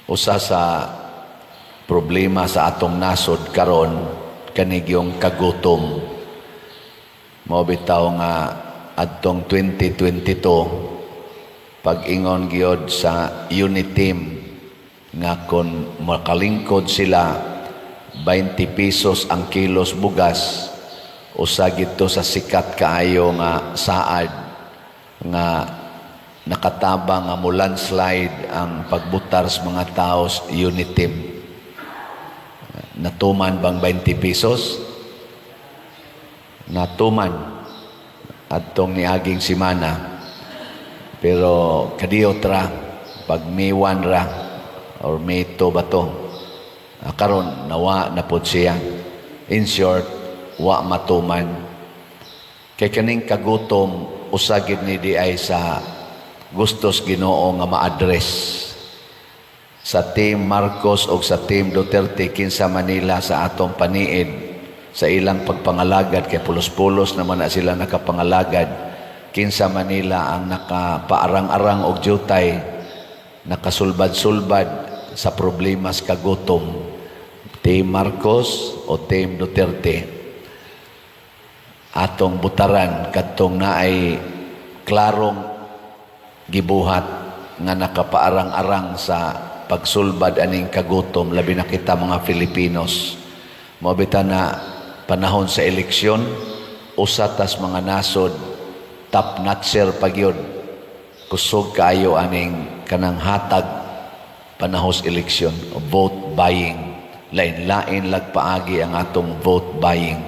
Usa sa problema sa atong nasod karon kanig yung kagutom. Mao bitaw nga adtong 2022 pag-ingon gyud sa unit team nga kung makalingkod sila 20 pesos ang kilos bugas, usa gito sa sikat kaayo nga saad nga nakatabang nga mo landslide ang pagbutar sa mga tao sa unit team. Natuman bang 20 pesos? Natuman adtong niaging simana. Pero kadiyot ra pag May 1 ra or May 2 ba to, karon nawa na pod siya. In short, wa matuman. Kay kaning kagutom usagid ni di ay sa gustos Ginoo nga ma-address sa Team Marcos o sa Team Duterte kinsa Manila sa atong paniid sa ilang pagpangalagad, kay pulos-pulos naman na sila nakapangalagad. Kinsa Manila ang nakapaarang-arang og jutay, nakasulbad-sulbad sa problema sa kagutom, Team Marcos o Team Duterte. Atong butaran kadtong naay klarong gibuhat nga nakapaarang-arang sa pagsulbad aning kagutom, labi na kita mga Filipinos. Mabita na panahon sa eleksyon, usatas mga nasod top notcher pagyod, kusog kaayo aning kanang hatag panahos eleksyon, vote buying. Lain-lain lagpaagi ang atong vote buying.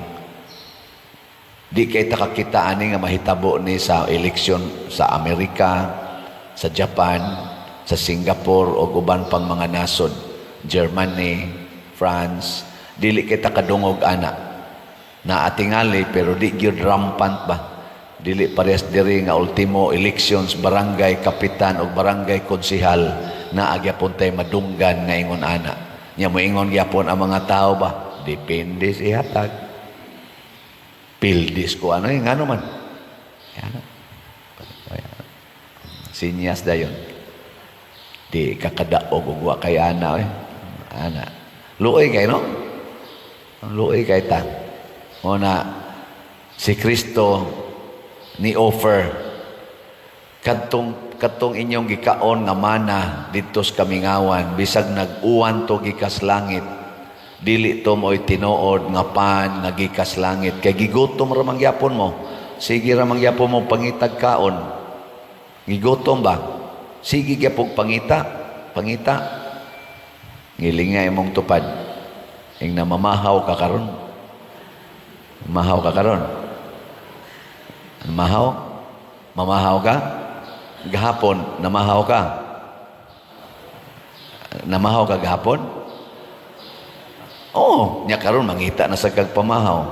Di kay takakita ani nga mahitabo ni sa eleksyon sa Amerika, sa Japan, sa Singapore o uban pang mga nasod, Germany, France. Dili kita kadungog ana na atingali pero di gyud rampant ba. Dili parehas diri nga ultimo elections barangay kapitan o barangay konsehal na agyapon tay madunggan nga ingon ana. Nya moingon gyapon ang mga tao ba, depende sa ihatag. Pildis ko ano yung ano man. Yan. Sinyas dayon. Di kakadaog ugwa kay ana ana. Luoy kay no? Luoy kay ta. O na si Kristo ni offer kadtong inyong gikaon nga mana didto sa kamingawan, bisag nag-uwan to gikas langit, dili to mo'y tinuod nga pan nga gikas langit, kay gigutom ra mangyapon mo. Sige ra mangyapon mo pangitag kaon. Gigutom ba? Sige gyapon pangita. Ngilingay mong tupad. Ing namamahaw ka karon. Mamahaw ka karon. Mamahaw ka? Gahapon, namahaw ka? Namahaw ka gahapon? Oo, nya karon mangita na sa kagpamahaw.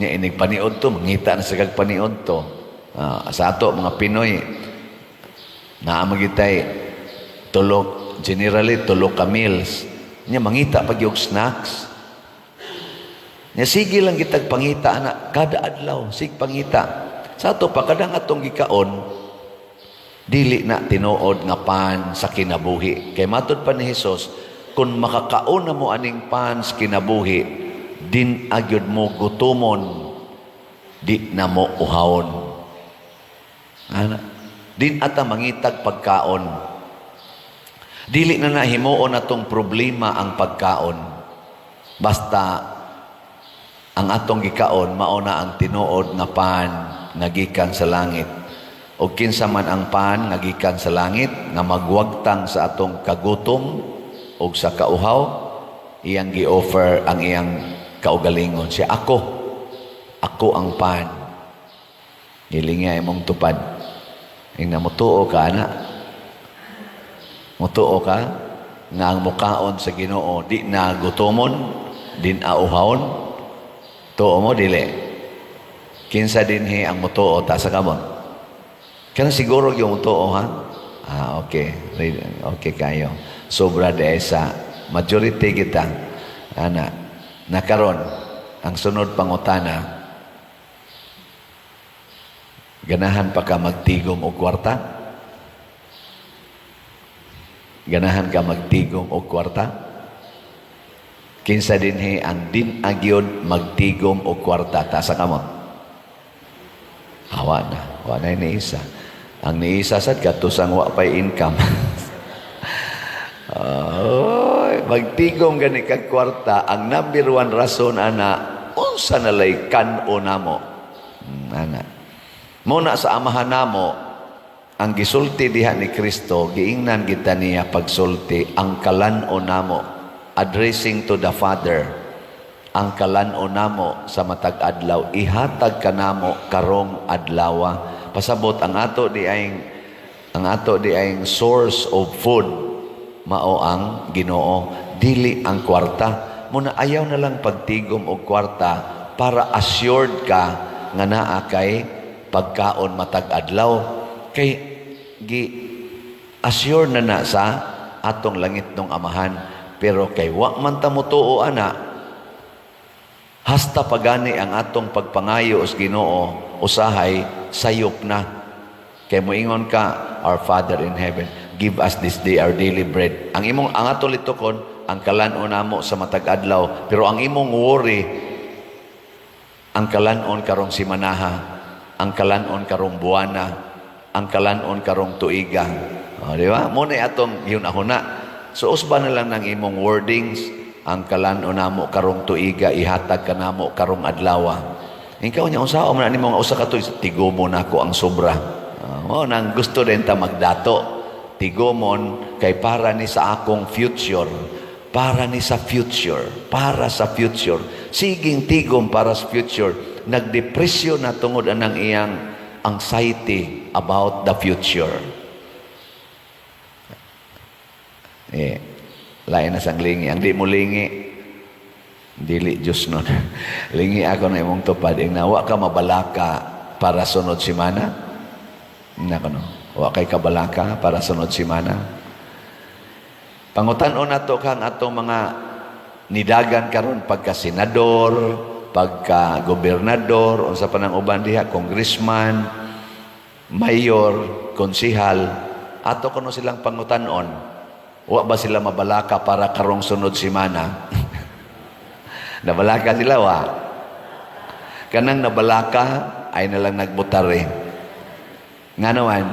Nya inig paniod to, mangita na sa kagpaniod to. Sa ato, mga Pinoy, naamagitay, generally, tulog ka meals. Nya mangita pag yung snacks. Nya sige lang kitag pangita, anak, kada adlaw, sig pangita. Sa ato, pagkadang atong gikaon, dili na tinuod nga pan sa kinabuhi. Kay matod pa ni Jesus, kung makakaon na mo aning pan sa kinabuhi, din agyod mo gutumon, di na mo uhawon. Din ata mangitag pagkaon. Dili na nahimuon atong problema ang pagkaon. Basta ang atong gikaon mauna ang tinuod nga pan nga gikan sa langit. O kinsa man ang pan nga gikan sa langit nga magwagtang sa atong kagutom o sa kauhaw, iyang gi-offer ang iyang kaugalingon. Siya, ako ang pan. Nilingay mong tupad. Ing na mutuo ka na. Mutuo ka nga ang mukaon sa Ginoo di na gutomon, din auhawon. Tuo mo dili. Kinsa dinhi ang mutuo ta sa kamon. Kana siguro yung mutuo ha. Okay. Okay kayo. Sobra de sa majority kita ana nakaron ang sunod pangutana, ganahan pa ka magtigom og kwarta? Ganahan ka magtigom og kwarta? Kinsa dinhi ang din agyon magtigom og kwarta tasa kamo? Hawa na, wa na ni isa. Ang ni isa sad katusang wa pay income. Magtigom gani kag kwarta, ang number one rason ana unsa nalay kan-o namo. Ana. Muna sa amahan namo, ang gisulti diha ni Kristo, giingnan kita niya pagsulti, ang kalan-o namo, addressing to the Father, ang kalan-o namo sa matag adlaw, ihatag ka namo karong adlawa. Pasabot ang ato di ayong source of food, mao ang Ginoo, dili ang kwarta. Muna ayaw na lang pagtigom og kwarta para assured ka nga naa kay pagkaon matag adlaw. Kay gi-assure na sa atong langit nung amahan. Pero kay wa man ta motuo ana, hasta pagani ang atong pagpangayo os Ginoo, usahay sayop na. Kay moingon ka, Our Father in heaven, give us this day our daily bread. Ang atong litukon, ang kalan-on namo sa matag adlaw. Pero ang imong worry, ang kalan-on karong simanaha, ang kalan-on karong buwana, ang kalan-on karong tuiga. Di ba? Muna atong yun ako na. So, usba na lang ng imong wordings, ang kalan-on namo karong tuiga, ihatag ka namo karong adlawa. Ikaw niya, usaw mo na ni mga usa ka to, tigo mo na ako ang sobra. Nang gusto din ta magdato. Tigomon kay para ni sa akong future. Para ni sa future. Para sa future. Siging tigom para sa future. Nagdepresyon na tungod anang iyang anxiety about the future. Lain na sang lingi. Ang di mo lingi, dili Diyos nun. Lingi ako na imong tupad. Nawa ka mabalaka para sunod simana. Nako no. Wa kay kabalaka para sunod simana. Pangutan-on nato kang atong mga nidagan karon pagka senador, pagka gobernador, unsa pa nang uban diha, congressman, mayor, konsihal, ato kuno silang pangutan-on. Wa ba sila mabalaka para karong sunod simana? Nabalaka sila wa. Kanang nabalaka ay nalang nagbutare. Nga naman,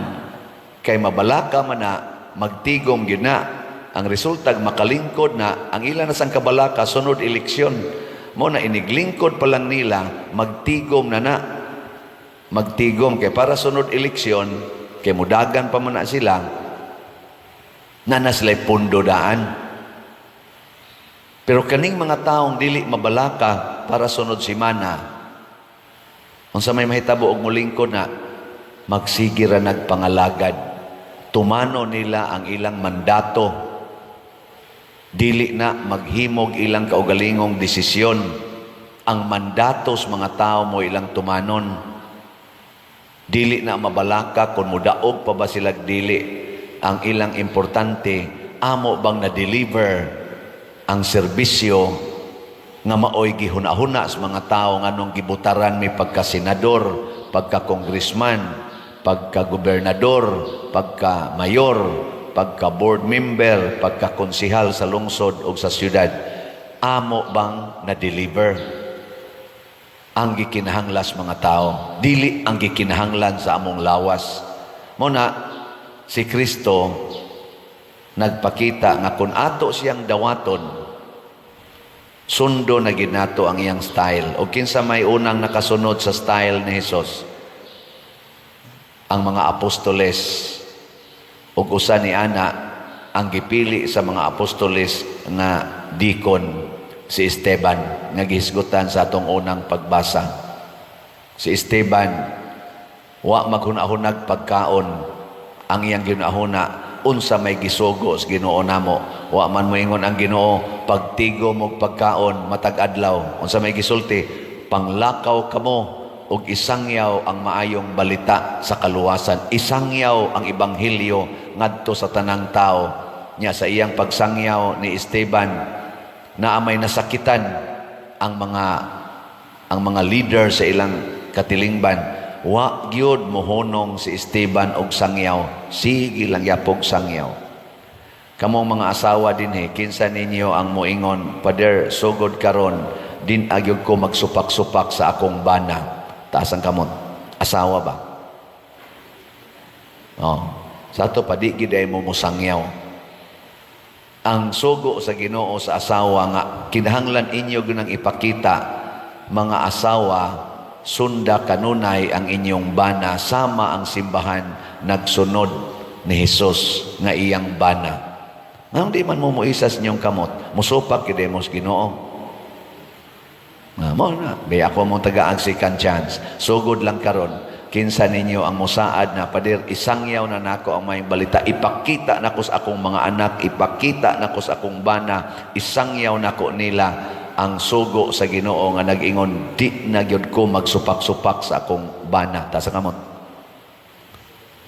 kay mabalaka man na magtigom gyud na, ang resultag makalingkod na, ang ilan na sang kabalaka sunod eleksyon mo na iniglingkod pa lang nila, magtigom na. Magtigom kay para sunod eleksyon, kay mudagan pa man na sila, na sila'y pundo daan. Pero kaning mga taong dili mabalaka para sunod simana, unsa may mahitabo og mulingkod na, magsige ra nagpangalagad. Tumano nila ang ilang mandato. Dili na maghimog ilang kaugalingong desisyon. Ang mandatos mga tao mo ilang tumanon. Dili na mabalaka kung mudaog pa ba sila dili. Ang ilang importante, amo bang na-deliver ang serbisyo nga maoy gihuna-huna sa mga tao nganong gibutaran mi pagka-senador, pagka-congressman, pagka-gobernador, pagka-mayor, pagka-board member, pagka-konsihal sa lungsod o sa syudad, amo bang na-deliver ang gikinahanglas mga tao? Dili ang gikinahanglan sa among lawas. Muna, si Kristo nagpakita nga kung ato siyang dawaton, sundo na ginato ang iyang style. O kinsa may unang nakasunod sa style ni Jesus? Ang mga apostoles. Ug usa ni ana ang gipili sa mga apostoles nga deacon, si Esteban, nga gihisgutan sa atong unang pagbasa. Si Esteban, wa maghunahunag pagkaon, ang iyang ginahuna, unsa may gisugo sa Ginoo namo. Wa man moingon ang Ginoo, pagtigom og pagkaon matag adlaw. Unsa may gisulti, panglakaw kamo ug isangyaw ang maayong balita sa kaluwasan. Isangyaw ang ebanghelyo ngadto sa tanang tao. Nya sa iyang pagsangyaw ni Esteban, na may nasakitan ang mga leader sa ilang katilingban. Wa gyud mohonong si Esteban og sangyaw. Sige lang yapog sangyaw. Kamong mga asawa din kinsa ninyo ang moingon, Pader, sugod karon, din agyog ko magsupak-supak sa akong bana. Taas ang kamot. Asawa ba? Oh. Sa ato pa, di giday mo musangyaw. Ang sugo sa Ginoo sa asawa nga, kinahanglan inyo gunang ipakita, mga asawa, sunda kanunay ang inyong bana, sama ang simbahan, nagsunod ni Jesus nga iyang bana. Ngayon di man mo muisas niyong kamot, musupak kide mo sa Ginoo. Mo na, bay ako mong tagaang second chance. Sugod lang karon, kinsa ninyo ang musaad na, Pader, isangyaw na nako ang may balita, ipakita nako sa akong mga anak, ipakita nako sa akong bana, isangyaw nako nila ang sugo sa Ginoo nga nag-ingon, di na gyud ko magsupak-supak sa akong bana. Ta sa kamot.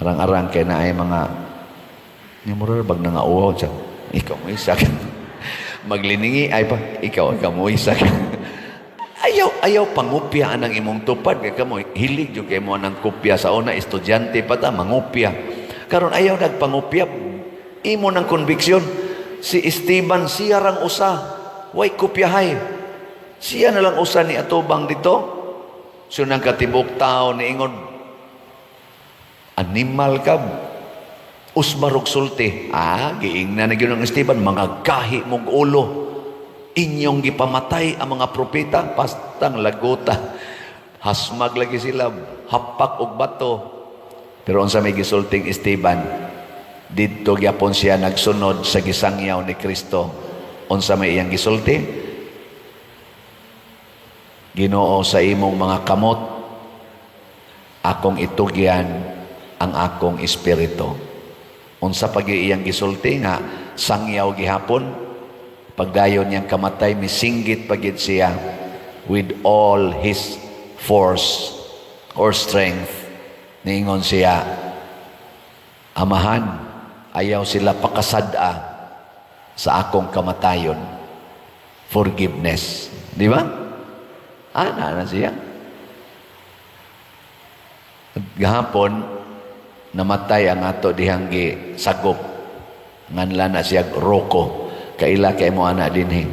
Arang-arang kay na ay mga ni murar bag nangauhaw siya. Ikaw mo isa ka. Magliningi ay pa, ikaw mo isa ka. Ayaw pangupya ang imong tupad kay kamo hilig jud kay mo nang kopya sa una estudyante pa ta mangupya. Karon ayaw nagpangupya imo ng konbiksyon. Si Esteban siya rang usa, way kopyahay. Siya na lang usa ni atubang dito. So nang katibok tao niingon, animal ka, usbarog sulti. Giingnan na gyud ng Esteban, mga gahi mong ulo. Inyong gipamatay ang mga propeta, pastang lagota. Hasmag lagi sila, hapak og bato. Pero unsa may gisulting Esteban, didto gyapon siya nagsunod sa gisangyaw ni Kristo. Unsa may iyang gisulti? Ginoo, sa imong mga kamot, akong itugyan ang akong espiritu. Unsa pag iyang gisulti nga sangyaw gihapon, pagdayon niyang kamatay, misinggit pagid siya with all his force or strength. Niingon siya, Amahan, ayaw sila pakasada sa akong kamatayon. Forgiveness. Di ba? Na siya. Gahapon, namatay ang ato dihanggi sagop. Nganla na siya Roko. Kaila kay mo ana dinhi.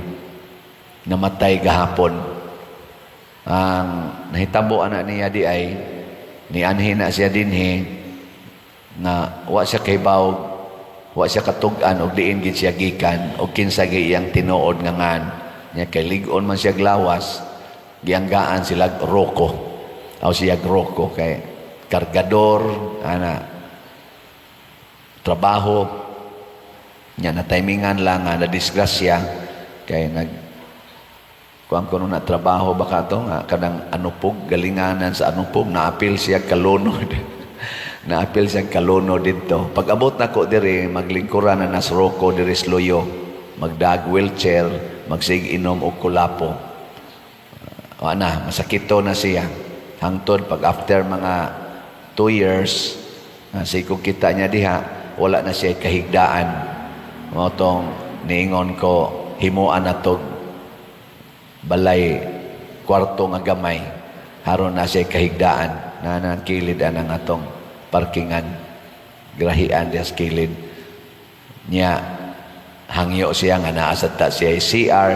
Namatay gahapon. Ang nahitabo ana niya di ay nianhi na siya dinhi na wa siya kay bawog, wa siya katug-an og diin gid siya gikan og kinsa gi iyang tinuod nga ngan. Nya kay lig-on man siya glawas, gianggaan sila Roko. Aw siya Roko kay kargador ana trabaho. Nya na timingan lang na disgrasya kay kuan ko na trabaho baka to nga kanang anupog galinganan sa anupog naapil siya kalunod. Naapil siya kalunod didto. Pag abot nako diri maglingkuran na nas Roko diri sa Loyo, magdag wheelchair, magsig inom og kulapo. Masakito na siya. Hangtod pag after mga 2 years, siguro kita niya diha, wala na siya kahigdaan. Motong niingon ko, himuan na to balay kwarto nga gamay. Haron na siya kahigdaan. Kilid ang atong parkingan. Grahian diya sa kilid. Nya, hangyo siya nga naasad ta siya CR,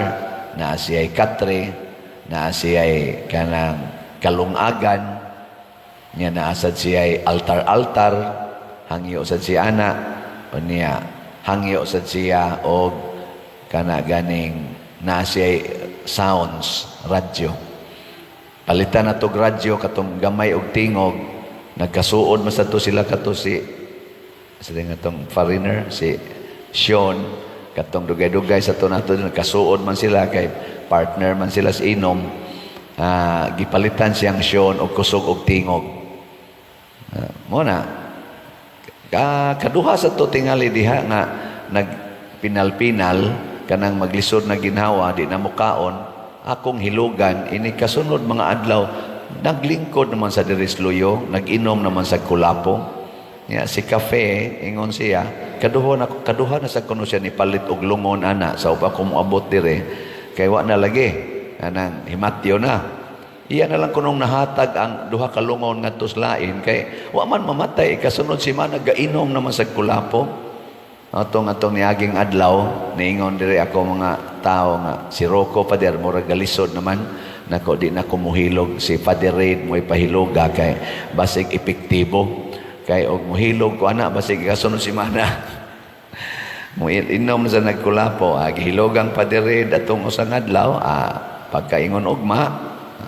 naa siya katre, naa siya kanang kalungagan, nya naasad siya altar-altar, hangyo sad siya ana, o niya, hangyo sad siya og kana ganing na siya sounds radyo. Palitan na tog radyo katong gamay og tingog, nagkasuod man sa to sila kato si nga tong foreigner si Sean katong dugay-dugay sa to nato nagkasuod man sila kay partner man sila sa inom. Gipalitan siyang Sean og kusog og tingog. Mo na kaduha sa to tingali diha nga nagpinal-pinal kanang maglisod na ginhawa di na mukaon akong hilugan ini kasunod mga adlaw naglingkod naman sa diri sa Loyo, nag-inom naman sa kulapo. Si Cafe ingon siya kaduha na sa kuno siya ni palit og lungon ana sa upa ko moabot dire kay wa na lagi anang himatyo na. Iya na lang kunong nahatag ang duha ka lungon ngadto sa lain kay wa man mamatay kasunod si man nagainom naman sa kulapo. Atong niaging adlaw, niingon diri ako mga tao nga si Rocco Pader murag galisod naman nako di na kumuhilog si Father Reid mo ipahiloga kay basig epektibo kay og muhilog ko ana basig kasunod si mana. Mo inom sa nagkulapo gihilogang Father Reid atong usang adlaw pagkaingon ugma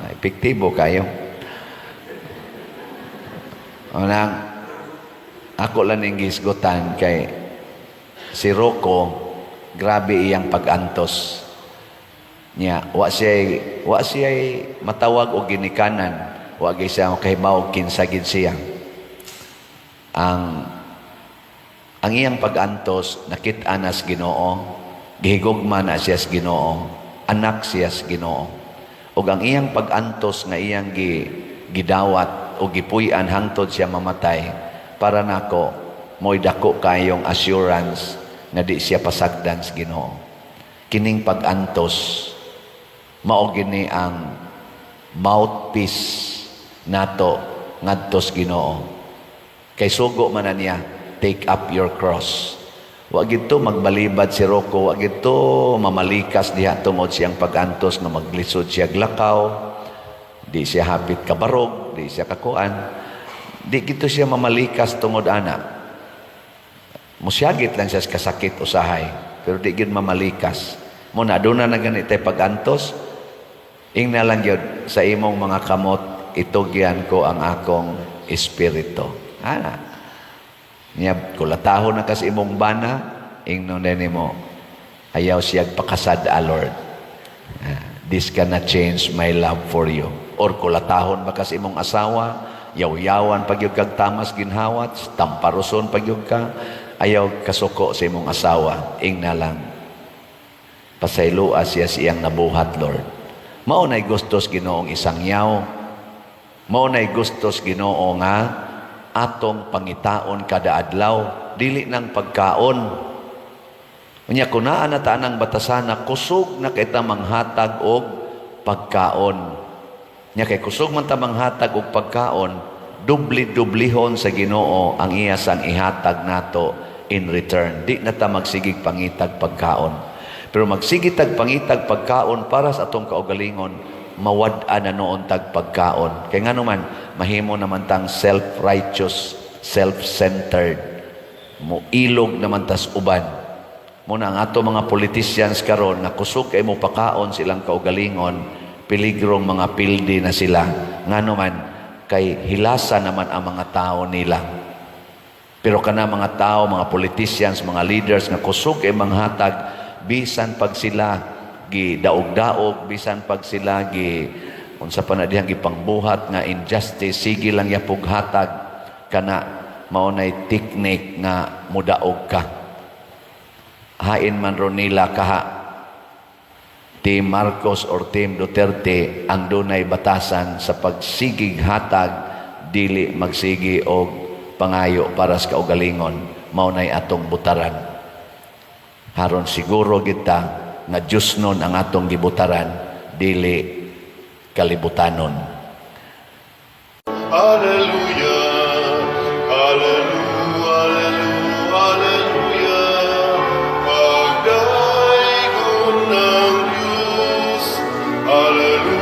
epektibo kayo. Unang ako lang ning gisgutan kay si Rocco, grabe iyang pag-antos niya. Wa siya matawag o ginikanan. Wa gyud siya kahibaw kinsa gid siya. Ang iyang pag-antos nakit-a na sa Ginoo, gihigugma na siya sa Ginoo, anak siya sa Ginoo. Ug ang iyang pag-antos nga iyang gidawat o gipuy-an hangtod siya mamatay para nako mo'y dako kayong assurance nga di siya pasagdan sa Ginoo. Kining pag-antos mao gini ang mouthpiece nato ngadto sa Ginoo. Kay sugo man na niya, take up your cross. Wa gid to magbalibad si Rocco, wa gid to mamalikas diha tungod siyang pag-antos nga maglisod siya glakaw, di siya hapit kabarog, di siya kakuan. Di gid to siya mamalikas tungod ana. Musyagit lang siya sa kasakit usahay, pero di gid mamalikas. Muna aduna na ganitay pag-antos, ingna lang yun sa imong mga kamot, itugyan ko ang akong espiritu. Ana. Niya, kulatahon na kasi imong bana, ingno na mo, ayaw siyag pakasad, Lord. This cannot change my love for you. Or kulatahon ba kasi imong asawa, yaw-yawan pagyug kag tamas ginhawat, tamparuson pagyug ka, ayaw kasuko sa imong asawa, ingna lang. Pasaylua siya siyang nabuhat, Lord. Maunay gustos Ginoong isang yaw. Maunay gustos Ginoo nga atong pangitaon kada adlaw, dili ng pagkaon. Unya kunaan na tanang batasan na kusog na kita manghatag og pagkaon. Nya kay kusog man ta manghatag og pagkaon, dubli-dublihon sa Ginoo ang iya sang ihatag nato in return. Di na ta magsigig pangitag pagkaon. Pero magsigig tag pangitag pagkaon para sa atong kaugalingon, mawad-an na noon tag pagkaon. Kaya nga naman, mahimo naman tang self-righteous, self-centered. Muilog naman tas uban. Muna ang ato mga politicians karon na kusog kay mo pakaon silang kaugalingon, piligrong mga pildi na sila. Nga naman, kay hilasa naman ang mga tao nila. Pero kana mga tao, mga politicians, mga leaders nga kusog kay manghatag, bisan pag sila gidaog-daog, bisan pag sila unsa pa na dihang gipangbuhat nga injustice, sige lang yapog hatag kana maunay teknik nga mudaog ka. Hain man ron nila kaha Team Marcos or Team Duterte ang dunay batasan sa pagsigig hatag, dili magsigi og pangayo para sa kaugalingon, maunay atong butaran. Haron siguro kita nga Diyos nun ang atong gibutaran, dili kalibutanon. Hallelujah, hallelujah, hallelujah, pagdaigong ng Diyos, hallelujah,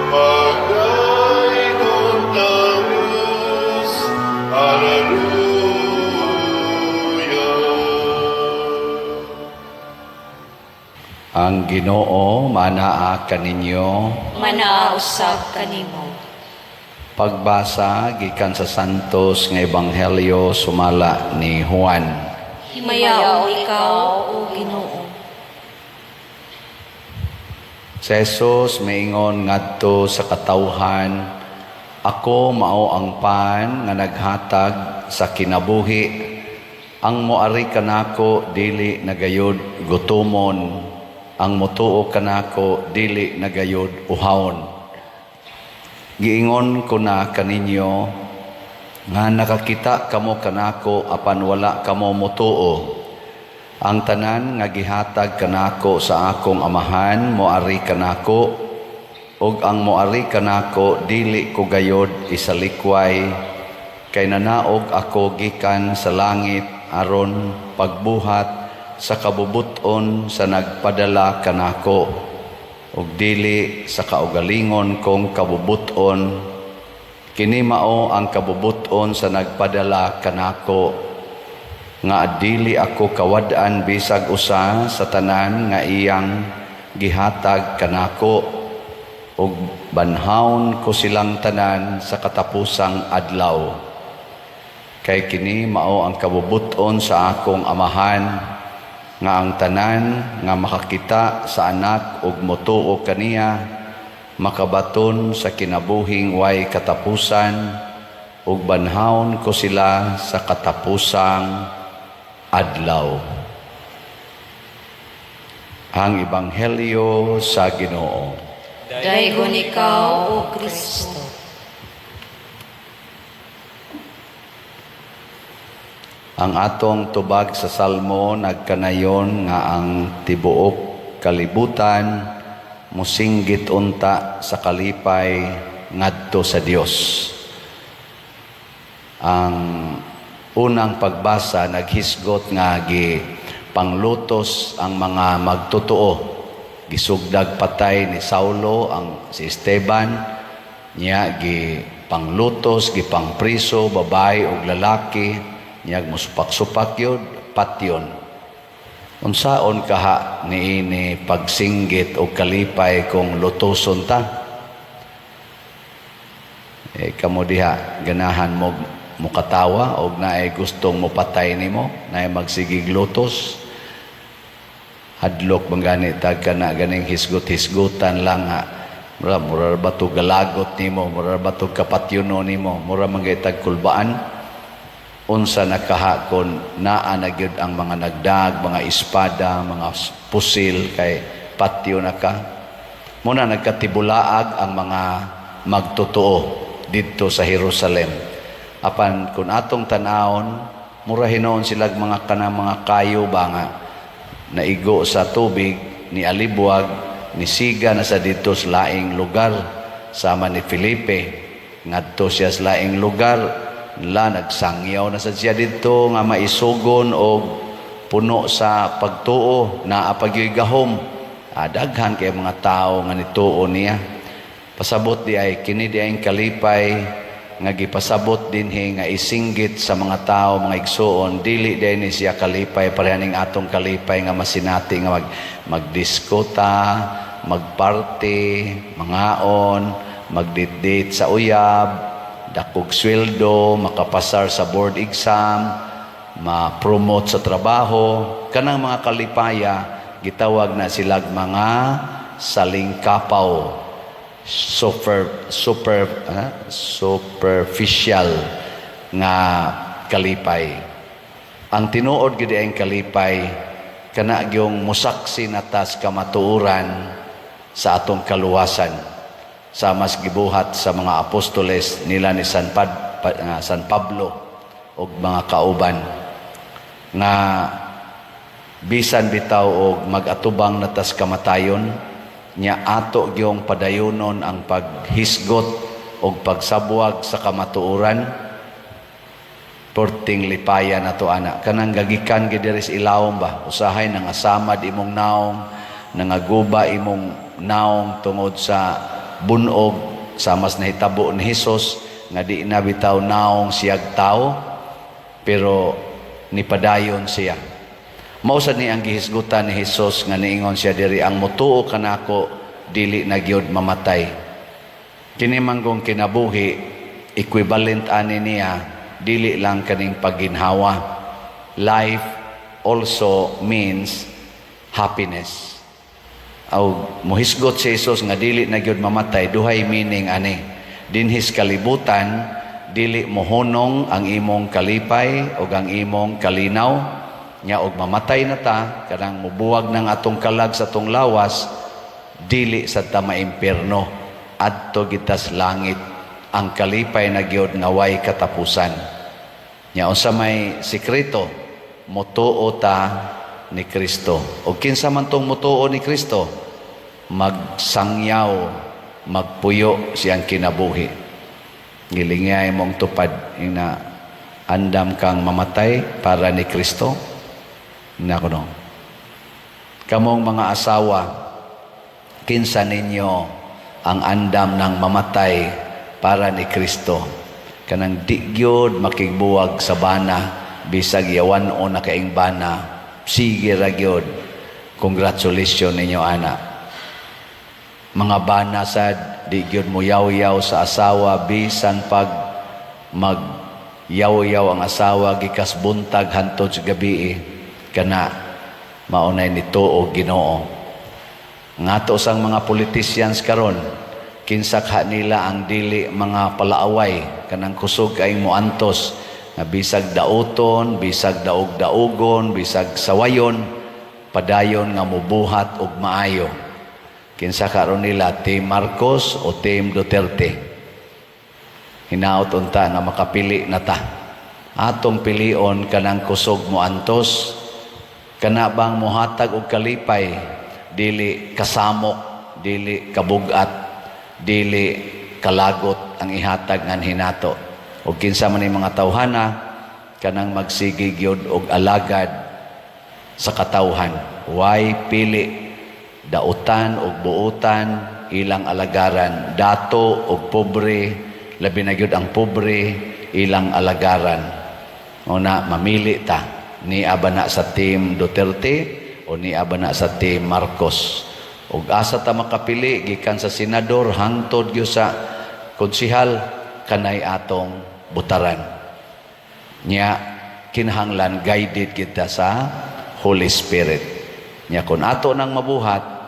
pagdaigong ng Diyos, hallelujah. Ang Ginoo manaa kaninyo. Manaa usab kanimo. Pagbasa gikan sa Santos nga Ebanghelyo sumala ni Juan. Himayaw ikaw, O Ginoo. Si Jesus maingon ngadto sa katawhan, ako mao ang pan nga naghatag sa kinabuhi. Ang moari kanako dili nagayod gutomon. Ang motuo kanako dili nagayod uhawon. Giingon ko na kaninyo nga nakakita kamo kanako apan wala kamo motuo. Ang tanan nga gihatag kanako sa akong amahan moari kanako, ug ang moari kanako dili ko gayod isalikway kay nanaog ako gikan sa langit aron pagbuhat sa kabubuton sa nagpadala kanako ug dili sa kaugalingon kong kabubuton. Kini mao ang kabubuton sa nagpadala kanako, nga dili ako kawad-an bisag usa sa tanan nga iyang gihatag kanako, ug banhawon ko silang tanan sa katapusang adlaw. Kay kini mao ang kabubuton sa akong amahan, nga ang tanan nga makakita sa anak ug motuo kaniya makabaton sa kinabuhing way katapusan, ug banhawon ko sila sa katapusang adlaw. Ang Ebanghelyo sa Ginoo. Daygon ikaw, O Kristo. Ang atong tubag sa Salmo nagkanayon nga ang tibuok kalibutan musinggit unta sa kalipay ngadto sa Dios. Ang unang pagbasa naghisgot nga panglutos ang mga magtotoo. Gisugdag patay ni Saulo si Esteban, niya panglutos, gipangpriso babae ug lalaki. Niyag musupak-supak yun, patyon. Unsaon kaha ni pagsinggit o kalipay kung lutoson ta? Kamo diha, ganahan mo mukatawa o naay gustong mupatay nimo, naay magsigig lutos. Hadlok bang gani tag kana ganing hisgot-hisgutan lang ha. Mura ba to galagot nimo, mura ba to kapatyono nimo, mura manggitag kulbaan. Unsa nakahakon naa na gyud ang mga nagdag, mga espada, mga pusil kay patyo na ka. Muna nagkatibulaag ang mga magtotoo didto sa Jerusalem. Apan kun atong tanawon, mura hinoon sila mga kanang mga kayo ba nga naigo sa tubig ni alibwag ni siga na sa dito sa laing lugar sama ni Felipe. Ngadto siya sa laing lugar, nagsangyaw na sa siya dito nga maisugon o puno sa pagtuo na apagyoy gahom. Daghan kay mga tao nga nituo niya. Pasabot di ay kini di ay kalipay nga gipasabot dinhi nga isinggit sa mga tao, mga igsuon, dili di ni siya kalipay parehaning atong kalipay nga masinati nga magdiskota, magparty, mangaon, magdit-date sa uyab, dakog sweldo, makapasar sa board exam, ma-promote sa trabaho. Kanang mga kalipaya, gitawag na silag mga salingkapaw, superficial nga kalipay. Ang tinuod gid ang kalipay kana gyung musaksi natas kamatuoran sa atong kaluwasan. Sa mas gibuhat sa mga apostoles nila ni San Pablo o mga kauban nga bisan bitaw og mag-atubang natas kamatayon nya ato gyung padayonon ang paghisgot og pagsabuag sa kamatuoran porting lipaya nato ana kanang gagikan gid diri sa ilawom ba usahay nangasamad imong naong nangaguba imong naong tungod sa bunog sa mas nahitabo ni Hesus nga di na bitaw naong siyag tao pero nipadayon siya. Mausad ni ang gihisgutan ni Hesus nga niingon siya diri ang motuo kanako dili na gyud mamatay. Kini manggong kinabuhi equivalent ani niya dili lang kaning pagginhawa. Life also means happiness. Aw mohisgot si Jesus nga dili na gyud mamatay, duhay meaning ani. Dinhis kalibutan dili mohunong ang imong kalipay o ang imong kalinaw nya og mamatay na ta kanang mubuwag ng atong kalag sa atong lawas dili sa ta maimpierno adto gitas langit ang kalipay na gyud nga way katapusan. Nya unsa may sikreto motuo ta ni Kristo. O kinsa man tong motuo ni Kristo, magsangyaw, magpuyo siyang kinabuhi. Gilingay mong tupad ina andam kang mamatay para ni Kristo. Nako no. Kamong mga asawa, kinsa ninyo ang andam ng mamatay para ni Kristo. Kanang di gyud makigbuwag sa bana bisag yawan o na kaing bana. Sige ra gyud. Congratulations ninyo ana. Mga bana sad di gyud mo yaw-yaw sa asawa bisan pag yaw-yaw ang asawa gikas buntag hantod sa gabi kana maunay nito o Ginoo. Ngato sang mga politicians karon kinsakha nila ang dili mga palaaway kanang kusog kay moantos nga bisag dauton, bisag daog-daogon, bisag sawayon padayon nga mubuhat og maayo. Kinsakha ron nila Team Marcos o Team Duterte. Hinaot unta nga makapili na ta. Atong pilion kanang kusog moantos kana bang mohatag og kalipay dili kasamok, dili kabugat, dili kalagot ang ihatag ngan hinato. O kinsa man ang mga tawhana kanang magsigi gyud og alagad sa katawhan. Way pili dautan og buutan ilang alagaran, dato og pobre, labi na gyud ang pobre ilang alagaran. Una mamili ta ni abana sa Team Duterte o ni abana sa Team Marcos. Ug asa ta makapili gikan sa senador hangtod gyud sa konsehal kanay atong butaran. Nya kinahanglan guided kita sa Holy Spirit. Nya kun ato nang mabuhat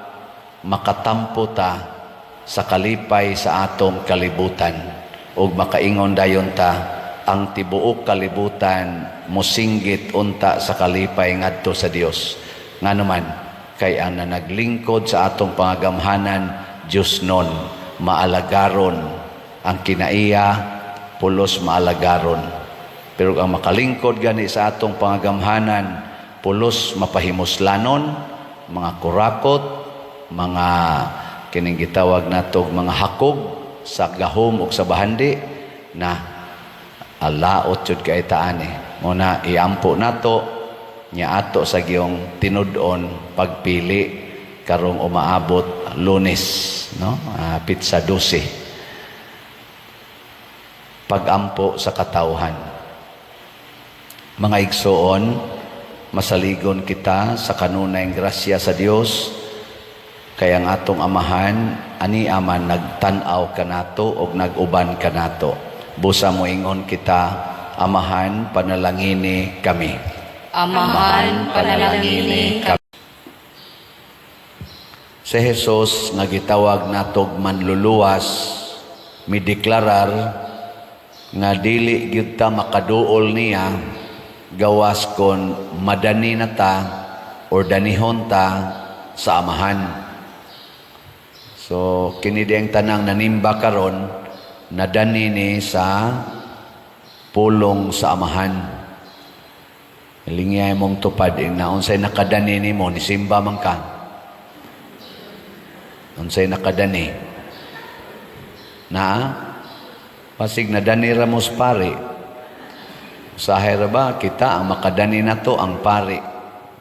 makatampo ta sa kalipay sa atong kalibutan ug makaingon dayon ta ang tibuok kalibutan mosinggit unta sa kalipay ngadto sa Dios. Nganuman kay ang naglingkod sa atong pangagamhanan Dios non maalagaron ang kinaiya pulos maalagaron. Pero ang makalingkod gani sa atong pangagamhanan pulos mapahimuslanon, mga kurakot, mga kining gitawag natog mga hakog sa gahom ug sa bahandi na alaot jud kay taani. Muna iampo nato nya ato sa giyong tinud-on pagpili karong umaabot Lunes, no? Pizza 12. Pagampo sa katawhan. Mga igsoon, masaligon kita sa kanunayng grasya sa Dios kay ang atong amahan ani aman nagtan-aw kanato og nag-uban kanato. Busa mo ingon kita, amahan panalangini kami. Amahan panalangini kami. Si Jesus nga gitawag natog manluluwas mideklarar nga dili gyud ta makaduol niya gawas kon madani na ta or danihon ta sa amahan. So kini diyang tanang nanimba karon nadani ni sa pulong sa amahan. Ilingay mong tupad na unsay nakadani ni mo, nisimba man ka. Unsay nakadani. Na, pasig nadani ramos pari. Usahay ra ba, kita ang makadani na to ang pari.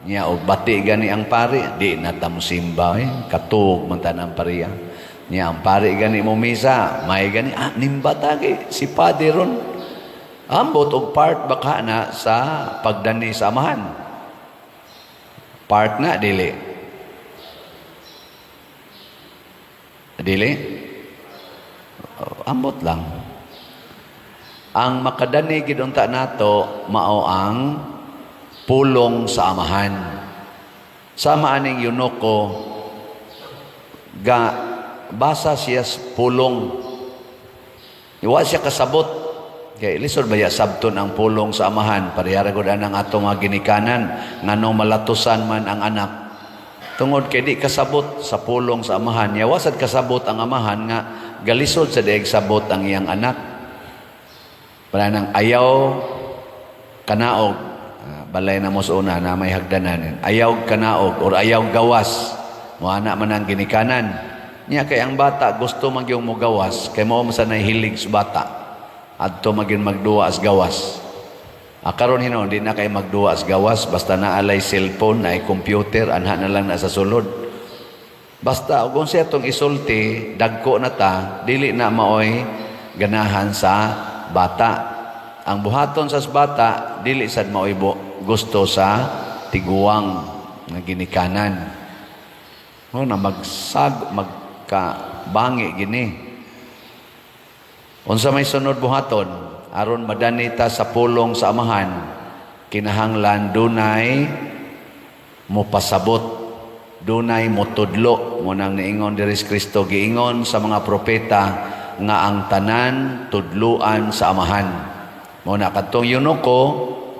Niya, o bati gani ang pari, di na ta musimba. Katug man ta ng pariya. Niya, ang pari gani mo misa, may gani, nimba tagi, si Padre ron. Ambot og part baka na sa pagdani sa amahan. Part na, dili. Dili? Ambot lang. Ang makadani gidunta nato, mao ang pulong sa amahan. Sama aning yunoko, basa siya pulong. Iwa siya kasabot. Kaya lisod ba sabton ang pulong sa amahan? Parihara gud ang atong mga ginikanan nganong malatusan man ang anak. Tungod kay di kasabot sa pulong sa amahan. Yawasad kasabot ang amahan nga galisod sa daig sabot ang iyang anak. Para nang ayaw kanaog. Balay na mo sa una na may hagdanan. Ayaw kanaog or ayaw gawas. Muana man ang ginikanan. Niya kay ang bata gusto man yung mo gawas kay mo sa nahilig sa bata. adto magin magduwa as gawas. Karon hinon di na kay magduwa as gawas basta naalay cellphone, naay computer, anha na lang na sa sulod. Basta kung siya itong isulti, dagko na ta, dili na maoy ganahan sa bata. Ang buhaton sa bata, dili sad maoy gusto sa tiguwang nga ginikanan. Na magkabangi gini. Unsa may sunod buhaton, aron madanita sa pulong sa amahan, kinahanglan dunay mopasabot, dunay motudlo. Munang niingon diri si Kristo, giingon sa mga propeta nga ang tanan tudluan sa amahan. Muna kadtong yunoko,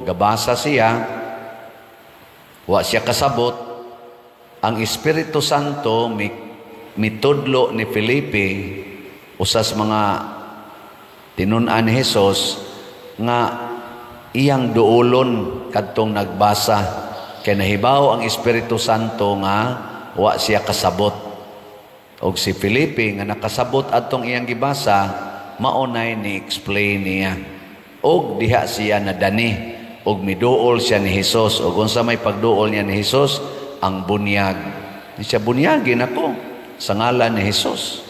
gabasa siya, wa siya kasabot, ang Espiritu Santo mitudlo ni Felipe usas mga tinun-an ni Hesus nga iyang duolon kadtong nagbasa, kay nahibaw ang Espiritu Santo nga wa siya kasabot. Og si Felipe nga nakasabot atong iyang gibasa, maunay ni explain niya. Og diha siya nadani og miduol siya ni Hesus. Og unsa may pagduol niya ni Hesus, ang bunyag. Di siya bunyagin ako sa ngalan ni Hesus.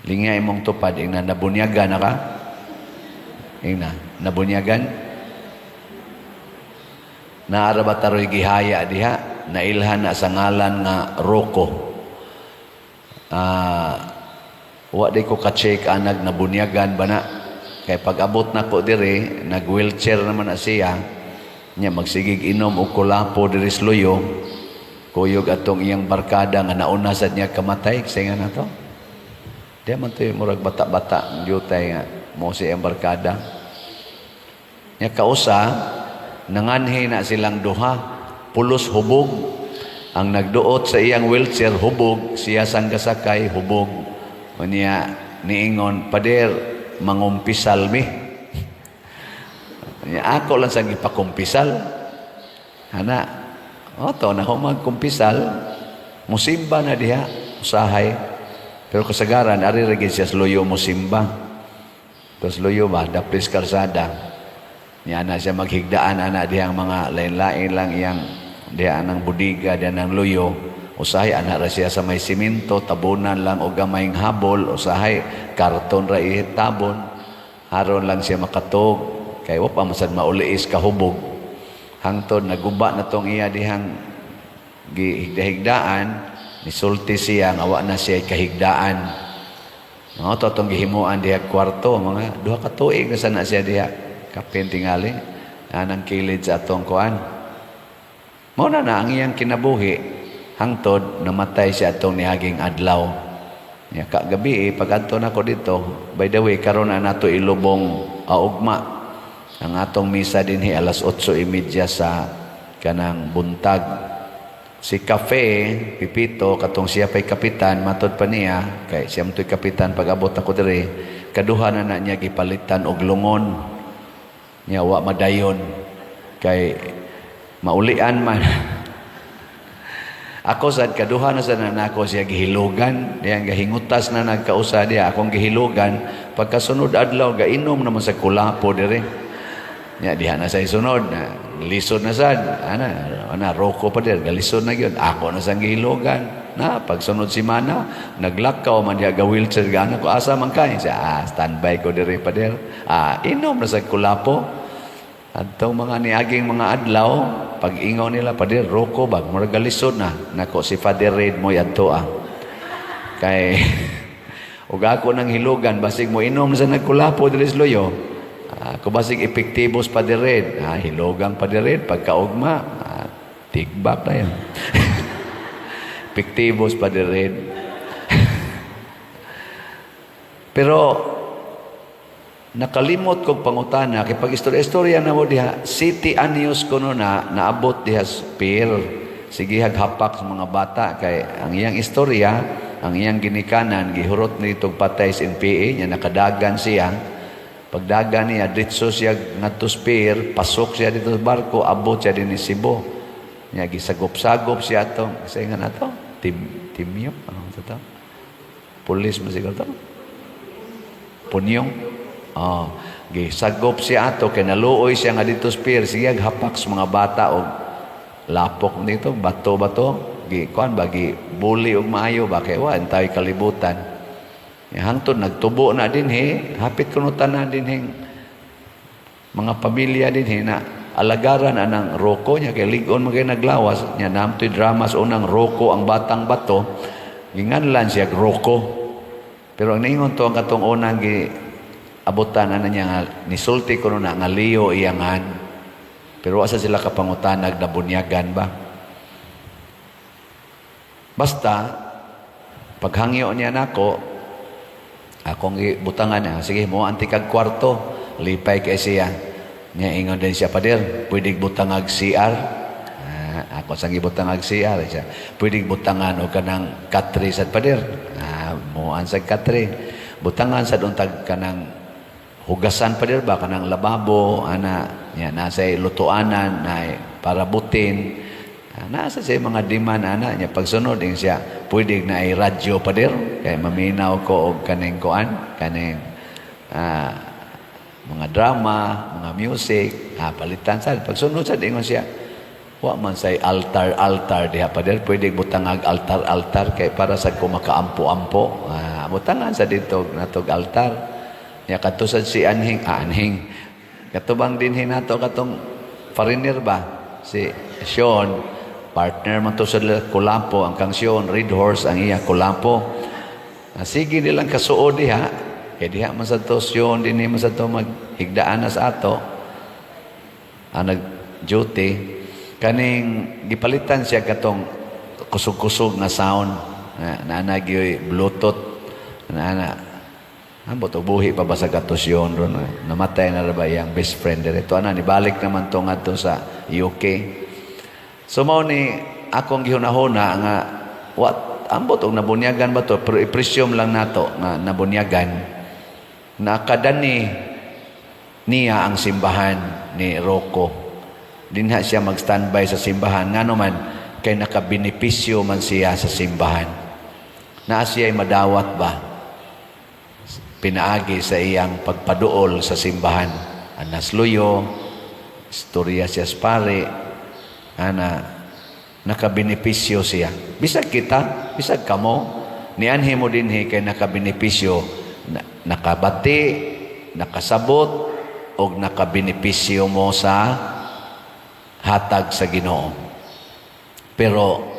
Lingay mong tupad, ing na nabunyagan na ka? Ing na, nabunyagan? Naara ba taro'y gihaya diha? Nailhan na sa ngalan nga Roko. Wa di ko ka-check anag nabunyagan ba na? Kaya pag-abot na ko diri, nag-wheelchair naman na siya, niya magsigig inom o kulapo diri sluyo, kuyog atong iyang barkada nga nauna sa niya kamatay, kasi nga na to. Di man ito yung murag bata-bata, yutay nga, mo si iyang barkada. Niya kausa, nanganhi na silang duha, pulos hubog. Ang nagduot sa iyang wheelchair, hubog, siya sang kasakay, hubog. O niya, niingon, pader, mangumpisal mi. Niya, ako lang sang ipakumpisal. Hana, oto, na humagkumpisal, musimba na diha, usahay. Pero kasagaran, ari regis siya sluyo musimba. Tapos luyo ba, daplis karsada. Niya na siya maghigdaan, ana diha ang mga lain-lain lang iyang diha ng budiga, diha ng luyo. Usahay, ana ra siya sa may simento, tabunan lang o gamayng habol. Usahay, karton ra itabon. Haron lang siya makatog. Kaya wapa masad mauliis kahubog. Hangtod, naguba na tong iya dihang gihigda-higdaan. Nisulti siya, awa na siya kahigdaan. No, to itong gihimuan diha kwarto, mga 2 ka tuig na sana siya diha. Kapin tingali, anang kilid sa atong kuan. Muna na ang iyang kinabuhi, hangtod, namatay siya atong nihaging adlaw. Ya, kagabi, pag-adto na ko dito, by the way, karon na nato ilubong augma. Ang atong misa dinhi alas 8:30 sa kanang buntag. Si Cafe, Pipito, katong siya pa'y kapitan, matod pa niya, kay siya mato'y kapitan, pag-abot ako diri, kaduha na niya gipalitan og lungon. Niya, wa madayon. Kay maulian man. Ako sad, kaduha na sa nanako siya gihilugan, diyan gahingutas na nagkausa diya, akong gihilugan, pagkasunod adlaw, gainom naman sa kulapo diri. Nya diha na sa isunod na lisod na sad ana Roko pa der galisod na gyud ako na sang gihilogan na pagsunod si Mana naglakaw man diha ga wheelchair gana ko asa man kay sa standby ko diri pa der inom na sa kulapo adtong mga niaging mga adlaw pag ingaw nila pa der Roko bag murag galisod na nako si Father Red mo adto kay ug ako nang hilugan basig mo inom sa nagkulapo diri sa loyo. Kung basig epektibos pa dired, hilogang pa dired, pagkaugma, tigbak na yan. Epektibos pa dired. Pero, nakalimot kong pangutana, kay pag istorya na mo diha, city anyos ko naabot diha spear. Sige, haghapak sa mga bata, kay ang iyang istorya, ang iyang ginikanan, gihurot nitong patay sa NPA, niya nakadagan siya, pagdagan niya, ditso siya ngadto spear, pasok siya dito sa barko, abot siya din ni Cebu. Niya gisagop-sagop siya to. Kasi nga na to, timyo, ano to? Pulis mo siguro to? Punyong. Oh, gisagop siya ato kay naluoy siya nga dito spear siya hapak sa mga bata og lapok dito bato-bato kuan bagi bully og maayo ba kay wa antay kalibutan. Hangtod nagtubo na din hapit kuno tanan din mga pamilya din na alagaran anang Roko niya kay ligon magay naglawas nya namtoy drama sa unang Roko ang batang bato ginganlan siya Roko. Pero ang ningon to ang katong unang abutan ana niya nga nisulti kuno na nga Leo iyangan. Pero asa sila kapangutanag na bunyagan ba? Basta paghangyo niya nako akong ibutangan niya, sige mo anti kag kwarto, lipay kay siya. Niya ingon din siya, pader, pwede butangag CR. Ako sang ibutangag CR siya. Pwede butangan o kanang katri sa pader. Muan sa katri. Butangan sa duntag kanang hugasan pader ba kanang lababo ana niya nasa lutuanan na para butin. Nasa siya mga demand ana niya pagsunod din siya pwede na ay radyo pader kay maminaw ko og kaning kuan kaning mga drama, mga music, palitan sa pagsunod sa dingon siya. Wa man say altar diha pader pwede butangag altar kay para sa kumakaampo-ampo. Butangan sa dito natog altar. Nya katusad si Anhing katubang dinhi nato katong foreigner ba si Sean partner man to sa Kulampo ang kang Sean Red Horse ang iya Kulampo. Sige nilang kasuod diha kay diha man sa to Sean dinhi man sa to maghigdaan na sa ato ang nag duty kaning gipalitan siya katong kusog-kusog na sound na nagyoy bluetooth na ambot buhi pa ba sa katusyon ron namatay na ba yang best friend dito nibalik naman to ngadto sa UK. So mao ni akong gihunahuna nga what ambot og nabunyagan ba to pero i-presume lang nato nga nabunyagan na kadani niya ang simbahan ni Rocco. Dinha siya mag-standby sa simbahan ngano man kay nakabenepisyo man siya sa simbahan. Naa siya ay madawat ba pinaagi sa iyang pagpaduol sa simbahan. Anas Luyo, Istorya siya Spare, nakabenepisyo siya. Bisag kita, bisag kamo, nianhi mo din kay nakabenepisyo, nakabati, nakasabot, o nakabenepisyo mo sa hatag sa Ginoo. Pero,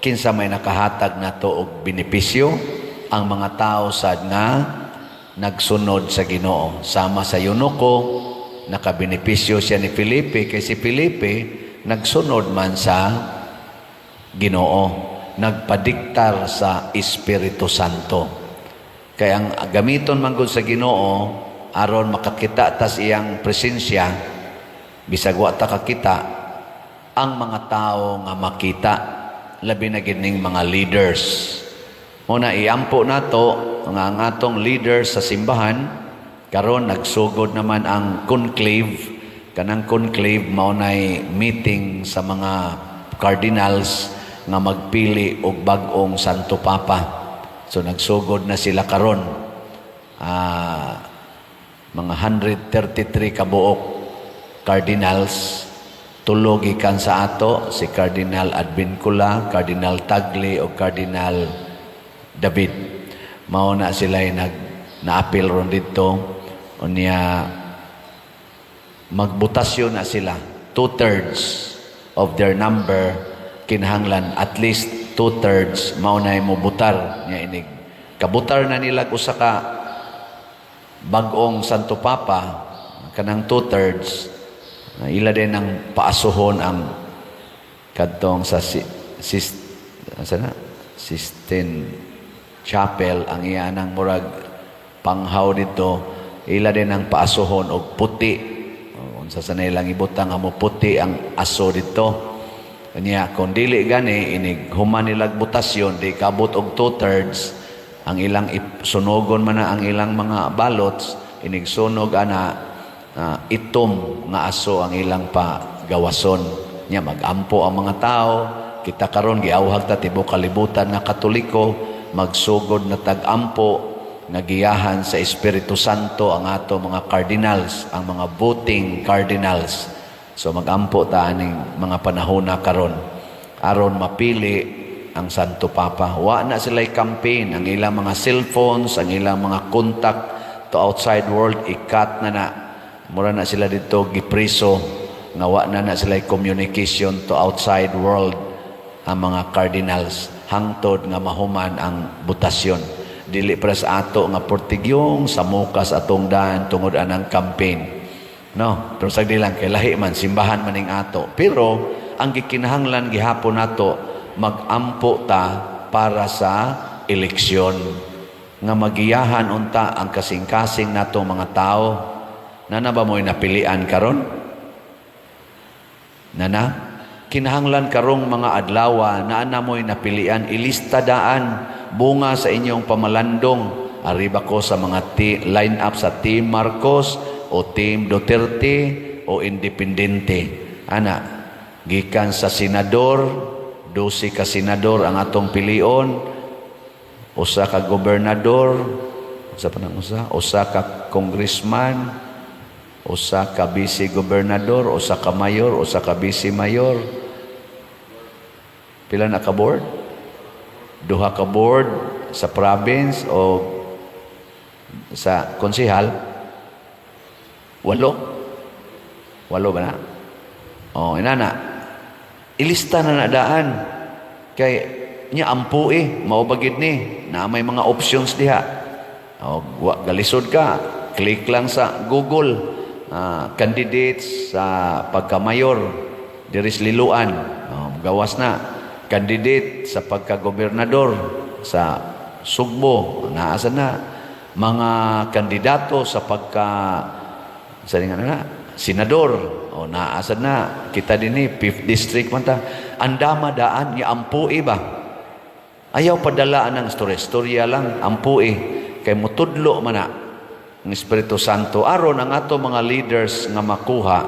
kinsa may nakahatag na to og benepisyo, ang mga tao sad nga nagsunod sa Ginoo. Sama sa Eunuko, nakabenepisyo siya ni Felipe, kay si Felipe, nagsunod man sa Ginoo, nagpadiktar sa Espiritu Santo. Kaya ang gamiton man gud sa Ginoo aron makakita tas iyang presensya bisag wa ta kakita ang mga tao nga makita labi na gining mga leaders. Muna iampo nato nga ang atong leaders sa simbahan karon nagsugod naman ang conclave. Kanang conclave maunay meeting sa mga cardinals nga magpili og bag-ong Santo Papa. So nagsugod na sila karon. Mga 133 kabuok cardinals tulo gikan sa ato si Cardinal Advincula, Cardinal Tagle o Cardinal David. Mao na sila naapil ron dito unya magbutasyon na sila 2/3 of their number kinahanglan at least 2/3 mao na mo butar nya inig kabutar na nila usa ka bag-ong Santo Papa kanang 2/3 ila din ang paasuhon ang kadtong sa Sistine Chapel ang iya nang murag panghaw dito ila din ang paasuhon og puti sa sanay lang ibutang amo puti ang aso dito. Kanya kung dili gani inig human nilag butasyon di kabot og 2/3 ang ilang sunogon man na ang ilang mga balots inig sunog ana itom nga aso ang ilang pagawason nya magampo ang mga tao kita karon giawhag ta tibuok kalibutan nga Katoliko magsugod na tag-ampo nagiyahan sa Espiritu Santo ang ato mga cardinals, ang mga voting cardinals. So magampo ta aning mga panahon na karon aron mapili ang Santo Papa. Wa na sila'y campaign, ang ilang mga cellphones, ang ilang mga contact to outside world ikat na. Mura na sila dito gipriso nga wa na sila'y communication to outside world ang mga cardinals hangtod nga mahuman ang butasyon. Dili para sa ato nga portigyong sa mukas atong daan tungod anang campaign. No, pero sagdi lang kay lahi man simbahan maning ato. Pero ang gikinahanglan gihapon nato magampo ta para sa eleksyon nga magiyahan unta ang kasing-kasing nato mga tao. Nana ba mo'y napilian karon? Nana? Kinahanglan karong mga adlaw na ana mo'y napilian, ilista daan bunga sa inyong pamalandong. Arriba ko sa mga line-up sa Team Marcos o Team Duterte o Independente. Ana, gikan sa senador, 12 ka senador ang atong pilion, usa ka gobernador, usa ka congressman, usa ka vice-gobernador, usa ka mayor, usa ka vice-mayor. Pila na ka board? Duha ka board sa province o sa konsehal? 8? 8 ba na? O, inana. Ilista na nadaan. Kay niya ampu maubagid ni. Na may mga options diha. O, galisod ka. Click lang sa Google. Candidates sa pagkamayor. Diris liluan. O, gawas na. Candidate sa pagkagobernador sa Sugbo, naasa na. Mga kandidato sa senador, o naasa na. Kita din 5th district man ta. Andama daan, ni ampui ba? Ayaw padalaan ng storya lang, ampui. Kay mutudlo man na ng Espiritu Santo. Aron ang ato mga leaders nga makuha,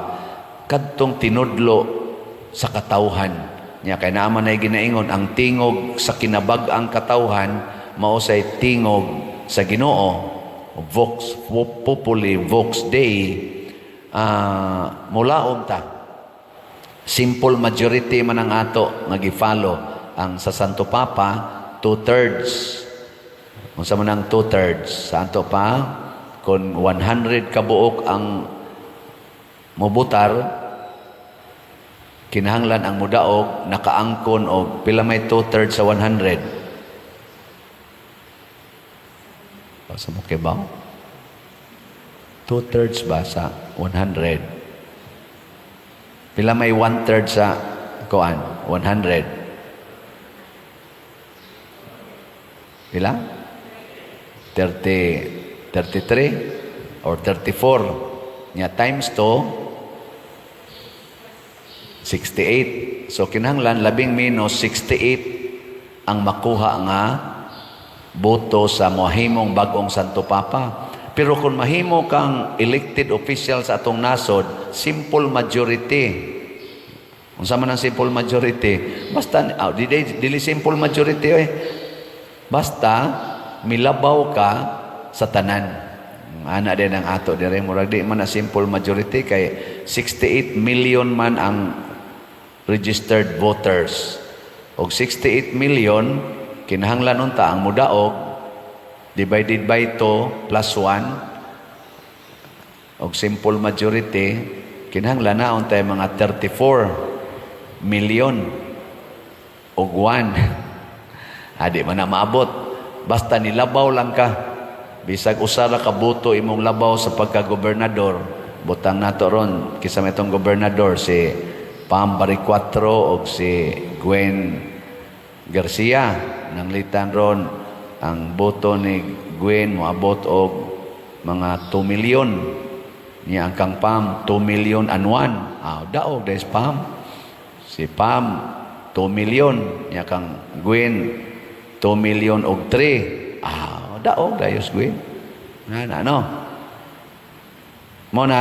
kadtong tinudlo sa katawhan. Nya kay naaman ay ginaingon ang tingog sa kinabag-ang katawhan mao say tingog sa Ginoo, vox populi vox dei. Mulaom ta simple majority man ang ato nga gi-follow ang sa Santo Papa 2/3. Unsa man ang 2/3 sa Santo Pa kun 100 ka buok ang mobutar, kinahanglan ang mudaog nakaangkon og pila may 2/3 sa 100. Sa mo kibaw? 2/3 ba sa 100? Pila may 1/3 sa kuan? 100. Pila? 33 or 34. Nya times 2 68. So kinahanglan labing minus 68 ang makuha nga boto sa mahimong bagong Santo Papa. Pero kung mahimo kang elected official sa atong nasod, simple majority. Unsa man ang simple majority? Basta dili simple majority basta milabaw ka sa tanan. Ana din ang ato dire murag di man na simple majority kay 68 million man ang registered voters. Og 68 million, kinahanglan unta ang mudaog, divided by 2 plus 1, og simple majority, kinahanglan na unta mga 34 million og 1. Adi man na maabot. Basta nilabaw lang ka. Bisag usara ka boto imong labaw sa pagka-gobernador, butang nato ron, kisa may itong gobernador, si Pam Baricuatro o si Gwen Garcia. Nanglitan ron ang boto ni Gwen moabot og mga 2 million. Niya ang kang Pam 2 million and 1. Daog des Pam. Si Pam 2 million. Niya kang Gwen 2 million og 3. Daog dayos Gwen. Ano? Muna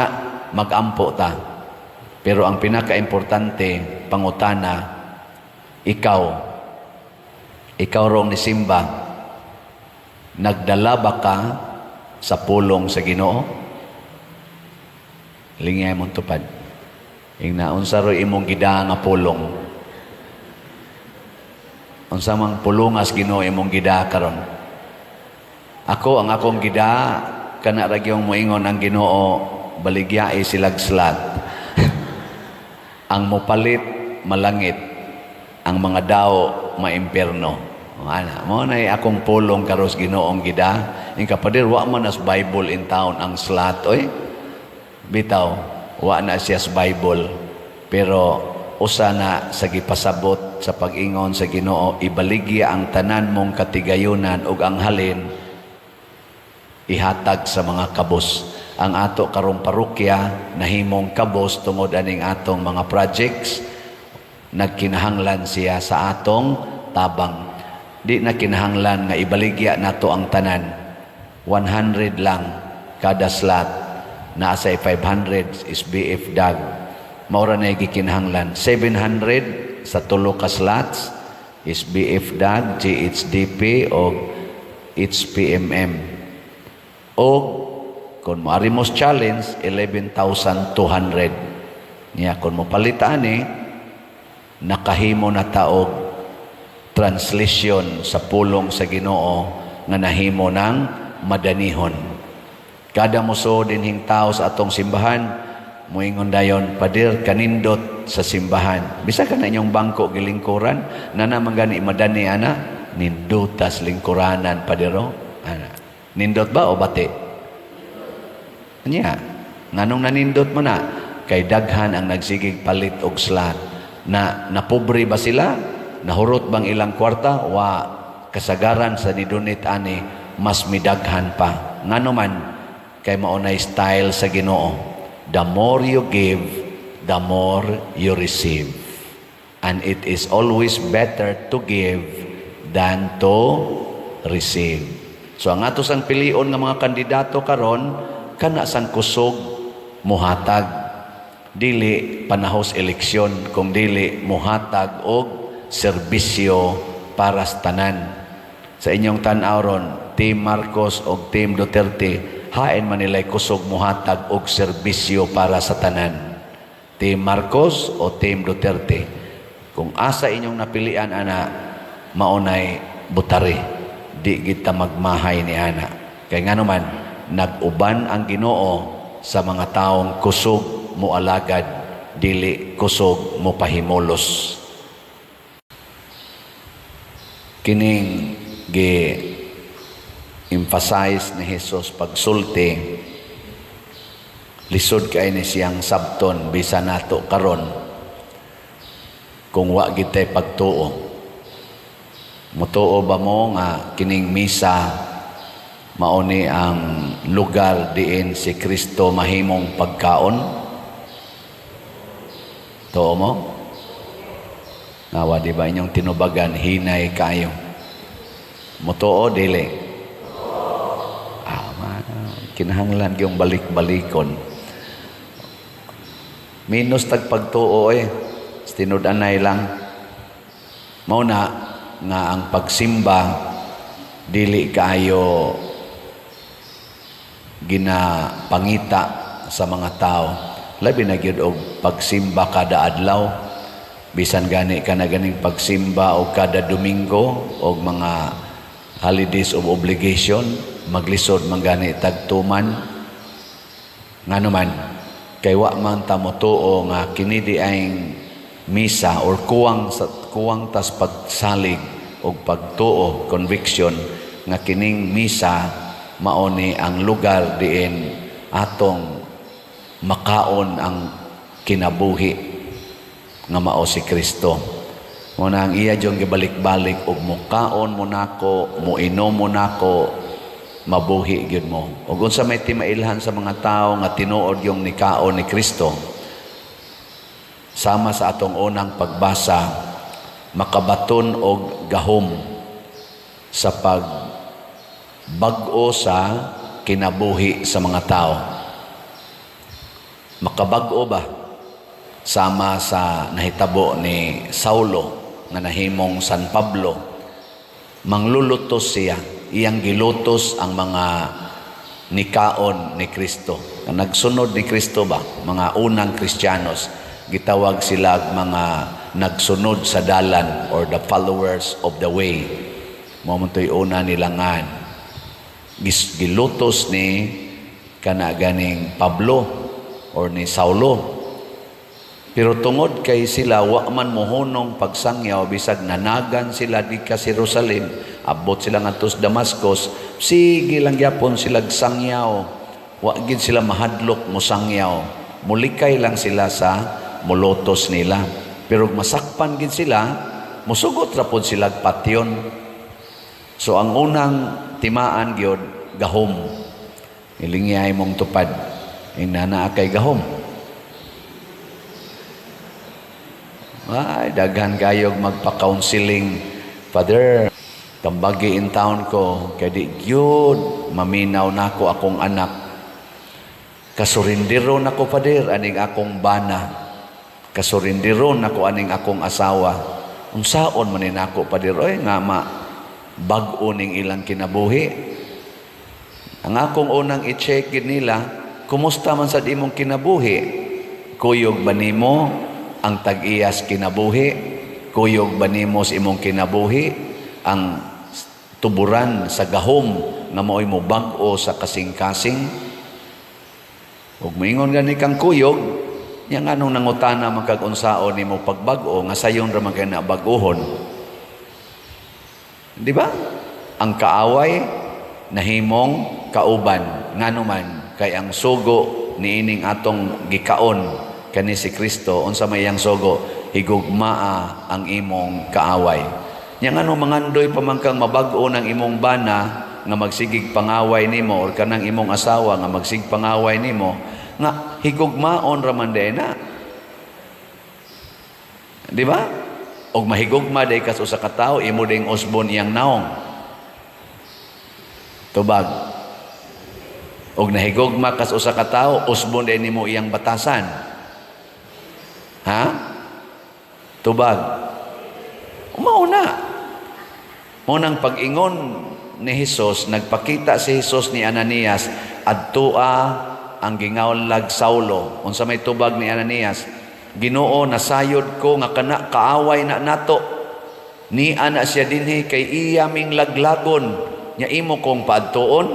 magampo ta. Pero ang pinaka-importante, pangutana, ikaw rong ni Simba, Nagdala ba ka sa pulong sa Ginoo? Lingay mong tupad. Ingna, unsa ro imong gida nga pulong? Unsa mang pulungas Ginoo imong gida karon? Ako, ang akong gida, kana ra gyung moingon ang Ginoo, baligyae silagslat. Ang mopalit, malangit. Ang mga dao, maimpierno. Ana, mo na akong pulong karos Ginoong gida. Ing kapadir, wa man as Bible in town ang slat, oy. Bitaw, wa na siya sa Bible. Pero usa na sa gipasabot sa pag-ingon sa Ginoo, ibaligya ang tanan mong katigayunan ug ang halin ihatag sa mga kabos. Ang ato karong parokya nahimong kabos tungod aning atong mga projects, nagkinahanglan siya sa atong tabang. Di na kinahanglan nga ibaligya nato ang tanan. 100 lang kada slot. Naasay 500 is BF dag. Maura na gikinahanglan. 700 sa tulo ka slots is BF dag, GHDP o HPMM. O kung maarimos challenge, 11,200. Niya, kung mo palitaan nakahimo na taog translation sa pulong sa Ginoo nga nahimo ng madanihon. Kada muso dinhing tao sa atong simbahan, muingon dayon, padir kanindot sa simbahan. Bisa ka na inyong bangko gilingkuran, na naman gani madani ana, nindutas lingkuranan padiro. Ana. Nindot ba o bati? Anya, nganong nanindot mo na? Kay daghan ang nagsigig palit og slat. Na napobre ba sila? Nahurot bang ilang kwarta? Wa kasagaran sa nidunit ani, mas midaghan pa. Ngano man, kay maunay style sa Ginoo. The more you give, the more you receive. And it is always better to give than to receive. So ang ato sang pilion nga mga kandidato karon, kana sang kusog muhatag. Dili panahos eleksyon, kung dili muhatag og serbisyo para sa tanan. Sa inyong tan-awron, Team Marcos o Team Duterte, hain man nila'y kusog muhatag og serbisyo para sa tanan. Team Marcos o Team Duterte. Kung asa inyong napilian, ana, maunay butari. Di kita magmahay ni ana. Kaya nga naman, nag-uban ang Ginoo sa mga taong kusog mo alagad, dili kusog mo pahimulos. Kining emphasize ni Jesus pagsulti, lisod kay ni siyang sabton bisa nato karon kung wa gitay pagtuo. Mutuo ba mo nga kining misa mauni ang lugar diin si Kristo mahimong pagkaon? Tuo mo? Nawa di ba inyong tinubagan hinay kayo? Mutuo dili? Kinahanglan yung balik-balikon. Minus tagpagtuo tinud-anay lang. Mauna nga ang pagsimba dili kayo ginapangita sa mga tao. Labi na gyud og pagsimba kada adlaw. Bisan gani ka na ganing pagsimba o kada Domingo o mga holidays of obligation, maglisod man gani tagtuman. Ngano man, kay wa man ta motuo nga kini di ay misa or kuwang tas pagsalig o pagtuo, conviction, nga kining misa mauni ang lugar diin atong makaon ang kinabuhi nga mao si Kristo. Muna ang iya diyong gibalik-balik og mukaon mo nako, muinom mo nako, mabuhi gyud mo. Ug unsa may timailhan sa mga tao nga tinuod yung nikaon ni Kristo, sama sa atong unang pagbasa, makabaton og gahom sa pagbag-o sa kinabuhi sa mga tao. Makabag-o ba? Sama sa nahitabo ni Saulo nga nahimong San Pablo, manglulutos siya iyang gilutos ang mga nikaon ni Kristo. Ang nagsunod ni Kristo ba, mga unang Kristiyanos, gitawag sila mga nagsunod sa dalan or the followers of the way. Mamuntoy una nilangan. Gilutos ni kanaganing Pablo or ni Saulo. Pero tungod kay sila, wa man mohunong pagsangyaw, bisag nanagan sila di ka Jerusalem, abot sila ngadto sa Damascus, sige lang gyapon sila sangyaw. Wa gid sila mahadlok mo sangyaw. Mulikay lang sila sa molotos nila. Pero masakpan gid sila, musugot ra pod sila patyon. So ang unang timaan gyud gahom. Ilingyay mong tupad. Inana kay gahom. Ay, daghan kayog magpa-counseling. Father, tambagi in town ko, kaya di gyud maminaw nako akong anak. Kasurindiro nako, Father, aning akong bana. Kasurindiro nako aning akong asawa. Unsaon man ni nako, Father, oy nga bag-o ning ilang kinabuhi. Ang akong unang i-check nila, kumusta man sa imong kinabuhi? Kuyog ba nimo ang tag-iyas kinabuhi? Kuyog ba nimo sa imong kinabuhi ang tuburan sa gahom nga mao'y mo bag-o sa kasing-kasing? Ug moingon gani kang kuyog, yang anong nangutana magkag-unsaon nimo pagbag-o nga sayon ra man kay nabag-ohon. Di ba? Ang kaaway nahimong kauban ngano man kay ang sugo niining atong gikaon kani si Kristo, unsa may iyang sugo, higugmaa ang imong kaaway. Yang ano mangandoy pa man kang mabag-o ng imong bana nga magsigig pangaway nimo or kanang imong asawa nga magsig pangaway nimo, nga higugmaon ra man na. Di ba? Og mahigugma day kas usa ka tawo, imo ding usbon iyang naong. Tubag. Og nahigugma kas usa ka tawo, usbon day nimo iyang batasan. Ha? Tubag. Umauna. Munang pag-ingon ni Jesus, nagpakita si Jesus ni Ananias, adtua ang gingawlag Saulo. Unsa may tubag ni Ananias, Ginoo, nasayod ko nga kana kaaway na nato. Ni ana siya dinhi kay iya ming laglagon. Nya imo kong paadtuon.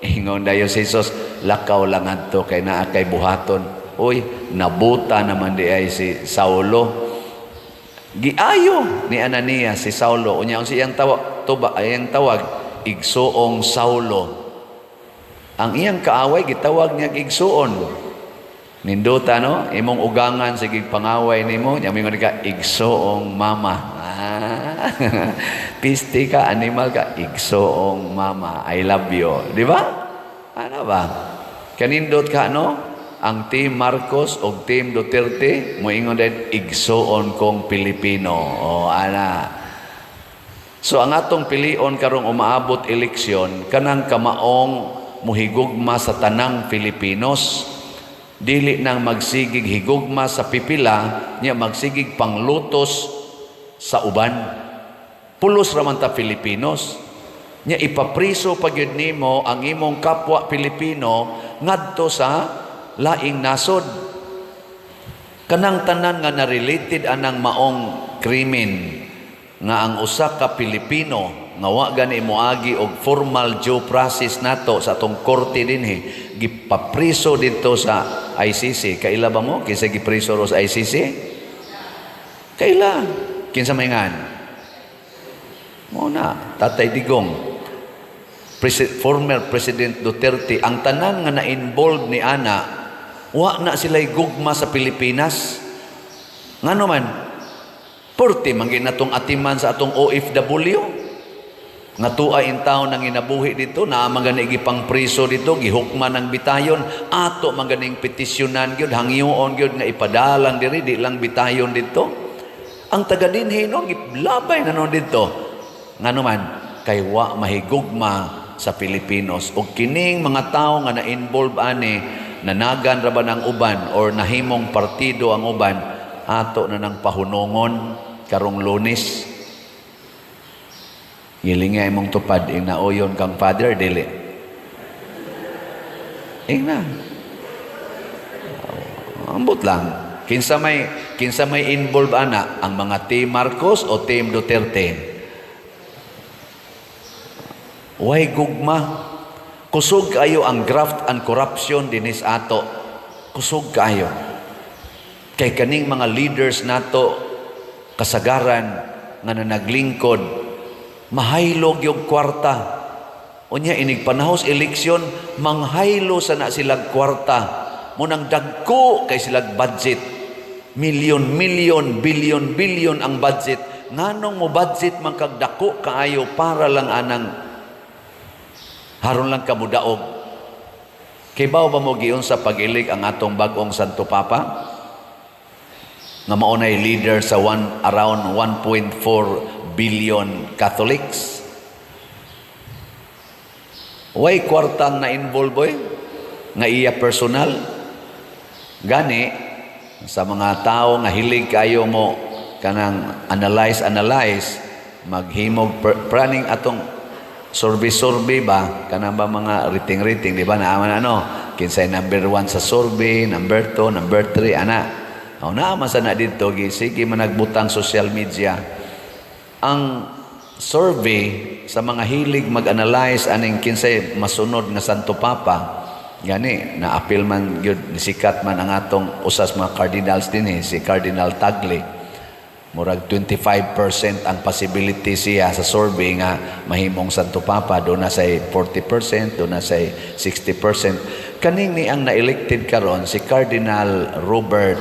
Ingon dayo si Jesus, lakaw lang adto kay naa kay buhaton. Uy, nabuta naman di ay si Saulo. Giayo ni Ananias si Saulo. Unya ang siyang tawag, igsoong Saulo. Ang iyang kaaway gitawag niya igsoon. Ninduta no, imong ugangan sige pangaway nimo, nya mingon ka igsoong mama. Pisti ka, animal ka, igsoong mama. I love you. Di ba? Ano ba? Kanindot ka no? Ang Team Marcos o Team Duterte, moingon din, igsoon kong Pilipino. O, ana. So, ang atong pilion karong umaabot eleksyon, kanang kamaong muhigugma sa tanang Filipinos, dili nang magsigig higugma sa pipila, niya magsigig panglutos sa uban. Pulos raman ta Filipinos. Niya ipapriso pagyud nimo ang imong kapwa Pilipino ngadto sa laing nasod. Kanang tanan nga na-related anang maong krimen nga ang usa ka Pilipino nga wa gani moagi og formal due process nato sa atong korte dinhi, gipapriso dito sa ICC. Kaila ba mo kinsa gipriso ro sa ICC? Kaila? Kinsa mayngan? Mo na Tatay Digong, former President Duterte, ang tanan nga na-involved ni ana, wa na sila'y gugma sa Pilipinas. Nga naman, purti manggin natong atiman sa atong OFW. Nga tuay in taon nang inabuhi dito, na magani gipang priso dito, gihukman ng bitayon, ato maganing petisyonan gyud, hangyoon gyud nga ipadalang diri, di lang bitayon dito. Ang taga dinhi no, giblabay na no dito. Nga naman, kay wa mahigugma sa Pilipinos. O kining mga tao nga na-involve ani, nanagan ra ba ng uban or nahimong partido ang uban, ato na ng pahunongon karong Lunes. Gilinga imong tupad, ing nauyon kang father, dili. Ing na. Ambot lang. Kinsa may involve ana, ang mga Team Marcos o Team Duterte. Way gugma. Kusog kayo ang graft and corruption dinis ato. Kusog kayo. Kay kaning mga leaders nato kasagaran nga naglingkod, mahaylog yung kwarta. Unya inig panahos eleksyon, manghaylo sana silag kwarta. Munang dagko kay silag budget. Milyon, bilyon ang budget. Nganong mo budget man kag dako kaayo para lang anang haron lang kamudaog. Kay bao ba mo giun sa pag-ilig ang atong bag-ong Santo Papa? Nga maunay leader sa around 1.4 billion Catholics. Way kwartang na involve boy, nga iya personal. Gani, sa mga tao nga hilig kayo mo kanang analyze, maghimog planning atong survey ba, kanang ba mga rating, di ba, naaman kinsay number 1 sa survey, number 2, number 3, ana. Naaman sana dito, sige managbutang social media. Ang survey sa mga hilig mag-analyze aning kinsay masunod nga Santo Papa, gani, na-appeal man yun, sikat man ang atong usas mga cardinals din si Cardinal Tagle. Murag 25% ang possibility siya sa survey nga mahimong Santo Papa, doon na say 40%, doon na say 60%. Kaning ni ang na-elected karon si Cardinal Robert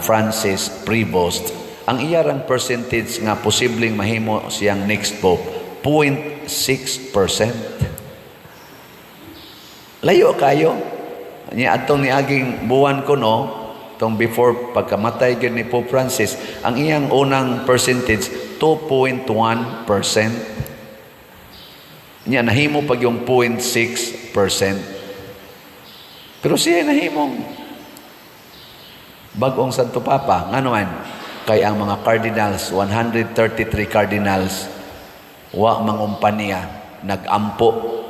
Francis Prevost, ang iyarang percentage nga posibleng mahimo siyang next pope, 0.6%. Layo kayo. Niya atong niaging buwan ko tong before pagkamatay gyud ni Pope Francis, ang iyang unang percentage 2.1%. Niya nahimo pag yung 0.6%. Pero siya nahimong bag-ong Santo Papa. Nga naman, kay ang mga cardinals, 133 cardinals, wa mangumpanya, nagampo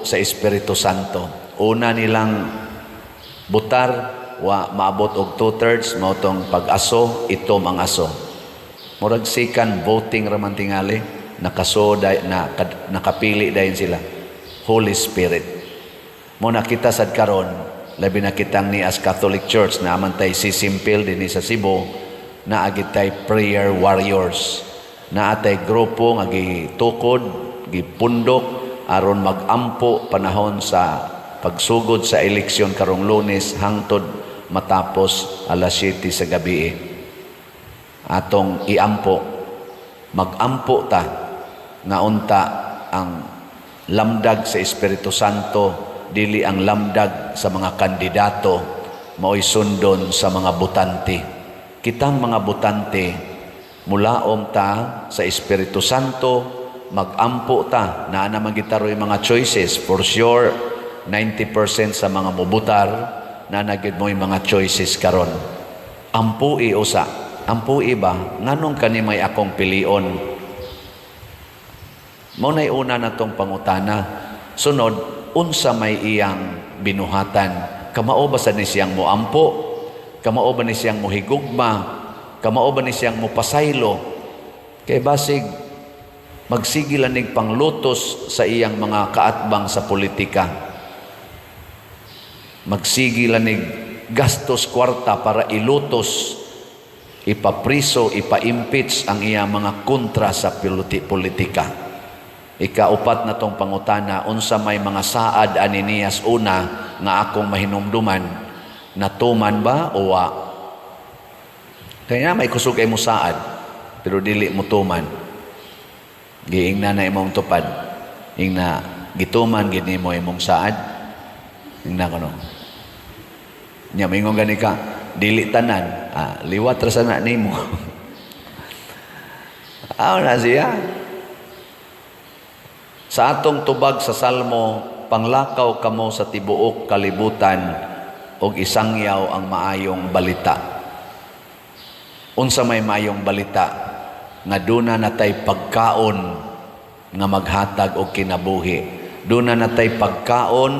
sa Espiritu Santo. Una nilang butar, wa maabot og 2/3, mautong pag-aso, itom ang aso. Murag sikan voting raman tingali, nakapili dayon sila. Holy Spirit. Mo nakita sad karon, labi na kitang ni as Catholic Church na amantay sisimpil din sa Cebu, na agitay prayer warriors. Na atay grupo nga gitukod, gipundok aron magampo panahon sa pagsugod sa eleksyon karong Lunes hangtod matapos alas 7 sa gabi. Atong iampo, magampo ta nga unta ang lamdag sa Espiritu Santo, dili ang lamdag sa mga kandidato, mao'y sundon sa mga butante. Kitang mga butante, mulaom ta sa Espiritu Santo, magampo ta na naman gitaroy mga choices. For sure 90% sa mga mubutar na nagid mo yung mga choices karon. Ampui usa. Ampui ba? Nganong kani may akong pilion? Mo nay una natong pangutana. Sunod, unsa may iyang binuhatan? Kamao ba sa ni siyang moampo? Kamao ba ni siyang mohigugma? Kamao ba ni siyang mopasaylo? Kay basig magsigilan nig panglutos sa iyang mga kaatbang sa politika. Magsigilan nig gastos kwarta para ilutos, ipapriso, ipa-impeach ang iyang mga kontra sa politika. Ikaupat na tong pangutana, unsa may mga saad ani niyas una nga akong mahinumduman, natuman ba o wa? Kaya may kusog ay mo saad, pero dili mo tuman. Giing na imong tupad, ing na gituman gini mo imong saad, ing na kuno. Nya mingon gani ka, dili tanan, liwat ra sana nimo. Na siya. Sa atong tubag sa Salmo, panglakaw kamo sa tibuok kalibutan og isangyaw ang maayong balita. Unsa may maayong balita nga duna natay pagkaon nga maghatag og kinabuhi. Duna natay pagkaon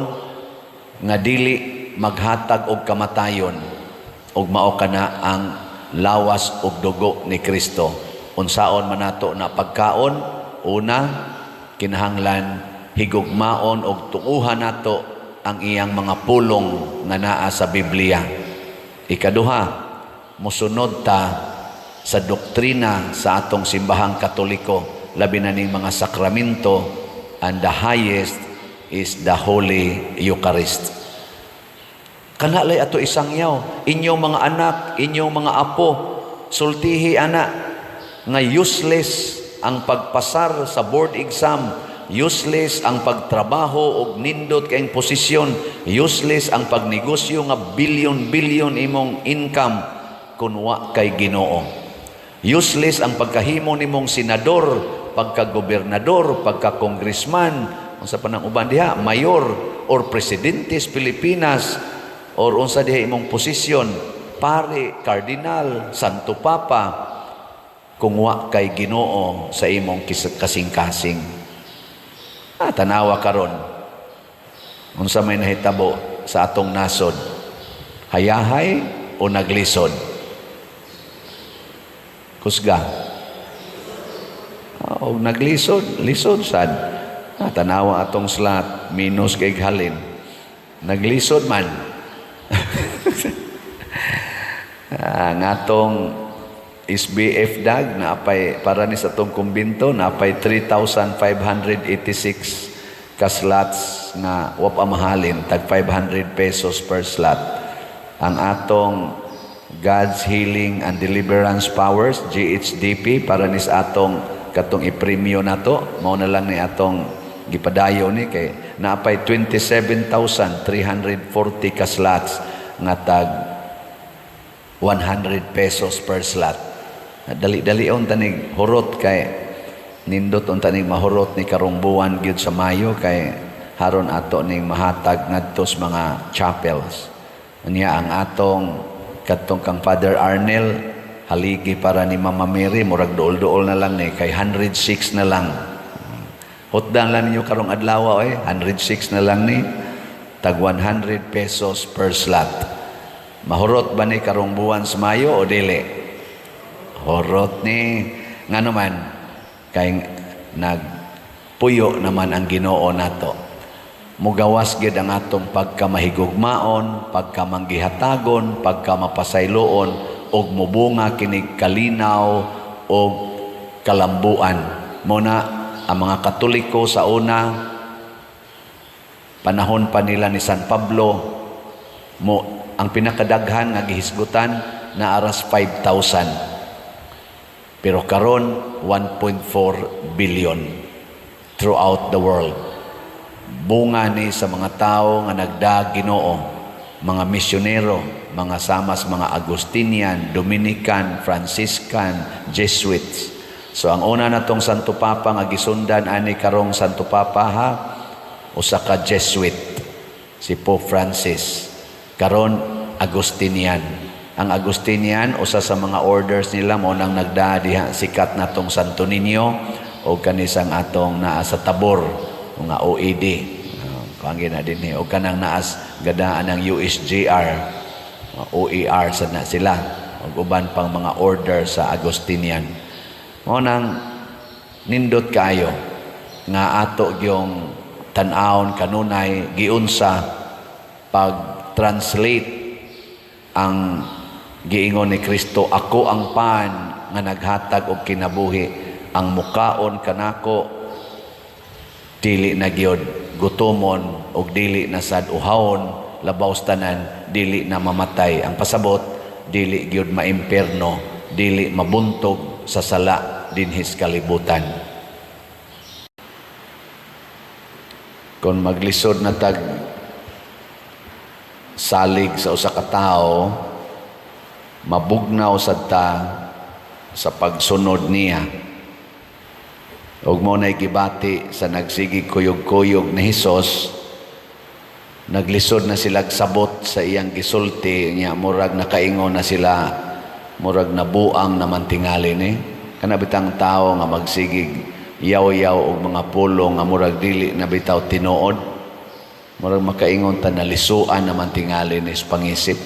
nga dili maghatag og kamatayon, ug mao kana ang lawas ug dugo ni Kristo. Unsaon man nato na pagkaon? Una, kinahanglan higugmaon og tuuhan nato ang iyang mga pulong nga naa sa Biblia. Ikaduha, musunod ta sa doktrina sa atong simbahang Katoliko, labi na ning mga sakramento, and the highest is the Holy Eucharist. Kanalay ato isangyaw, inyong mga anak, inyong mga apo, sultihi anak, nga useless ang pagpasar sa board exam, useless ang pagtrabaho og nindot kayong posisyon, useless ang pagnegosyo nga bilyon-bilyon imong income kung wa kay Ginoo. Useless ang pagkahimo nimong senador, pagka-gobernador, pagka-congressman, unsa pa nang uban diha, mayor or presidente sa Pilipinas, or unsa diha imong posisyon, pare, kardinal, santo papa, kung wa kay Ginoo sa imong kasing-kasing. Tanawa karon, unsa may nahitabo sa atong nasod, hayahay o naglisod? Kusga. O naglisod, lisod sad. Tanawa atong slat, minus kay halin. Naglisod man. Ngatong SBF dag na apay para ni sa atong kumbinto na apay 3,586 ka slots nga wa pa mahalin, tag 500 pesos per slot. Ang atong God's Healing and Deliverance Powers, GHDP, para ni sa atong katong ipremyo nato, mao na lang ni atong gipadayo ni kay naapay 27,340 ka slots nga tag 100 pesos per slot. Dali-dalion tanig hurot kay nindot on tanig mahurot ni karong buwan gyud sa Mayo kay haron ato ning mahatag ngadto sa mga chapels. Unya ang atong katong kang Father Arnel haligi para ni Mama Mary murag duol-duol na lang ni kay 106 na lang. Hotdan lang ninyo karong adlaw 106 na lang ni tag 100 pesos per slot. Mahurot ba ni karong buwan sa Mayo o dili? Horot ni nga naman kay nagpuyo naman ang Ginoo nato. Mugawas gid ang atong pagkamahigugmaon, pagkamanggihatagon, pagkamapasayloon og mubunga kinig kalinaw og kalambuan. Muna ang mga Katoliko sa una panahon pa nila ni San Pablo ang pinakadaghan nga gihisgutan na aras 5,000. Pero karon 1.4 billion throughout the world. Bunga ni sa mga tao nga nagdaag Ginoo, mga misyonero, mga samas mga Agustinian, Dominican, Franciscan, Jesuits. So ang una natong Santo Papa nga gisundan ani karong Santo Papa usa ka Jesuit, si Pope Francis. Karon Agustinian. Ang Agustinian, usa sa mga orders nila mo nang nagdaa diha sikat natong Santo Niño o kanisang atong naa sa Tabor, mga OED. Kuangin na din o kanang naas gadaan ng USGR, OER sa na sila. O uban pang mga order sa Agustinian. Mo nang nindot kayo nga ato yung tan-awon kanunay giunsa pag-translate ang giingon ni Kristo, ako ang pan nga naghatag og kinabuhi, ang mukaon kanako dili na gyud gutomon og dili na sad uhawon, labaw tanan dili na mamatay. Ang pasabot dili gyud maimperno, dili mabuntog sa sala dinhis kalibutan. Kung maglisod na tag salig sa usa ka tawo, mabugnaw sad ta sa pagsunod niya. Ug mo na gibati sa nagsigi kuyog-kuyog ni Hesus, naglisod na sila sabot sa iyang gisulti niya, murag nakaingon na sila, murag nabuang naman tingali ni. Kana bitang tao nga magsigig yaw-yaw og mga pulong nga murag dili na bitaw tinuod. Murag makaingon ta nalisuan naman tingali ni sa pangisip.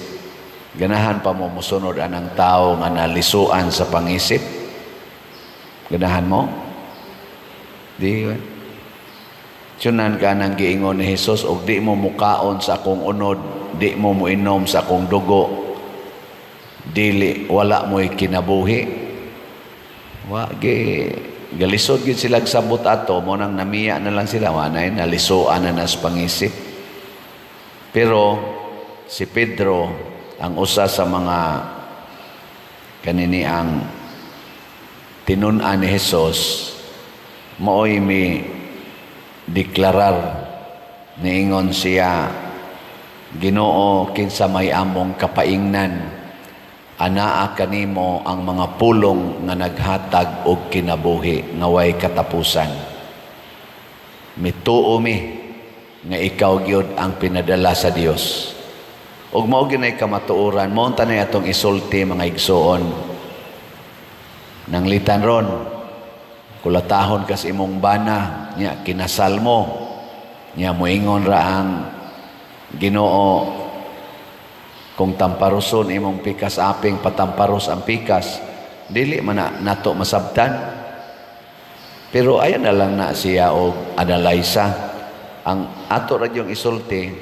Ganahan pa mo musunod anang tao nga nalisuan sa pangisip. Ganahan mo? Di ba? Tunan ka nang giingon ni Jesus, og di mo mukaon sa akong unod, di mo muinom sa akong dugo, dili, wala mo'y kinabuhi. Galisod gid sila sabot ato, mo nang namiya na lang sila, wanay, nalisuan na nas pangisip. Pero, si Pedro, ang usa sa mga kanini ang tinunan ni Jesus, mooy mi deklarar niingon siya, Ginoo, kinsa may among kapaingnan, anaa kanimo ang mga pulong nga naghatag og kinabuhi nga way katapusan. Mituo mi nga ikaw gyud ang pinadala sa Dios. Ug mao ginay kamatuoran, mao tanay atong isulti mga igsoon. Nanglitan ron, kulatahon kas imong bana, nya kinasal mo, nya moingon ra ang Ginoo, kung tamparuson imong pikas aping patamparos ang pikas, dili man nato masabtan. Pero ayan na lang na siya og analysa. Ang ato ra yung isulti,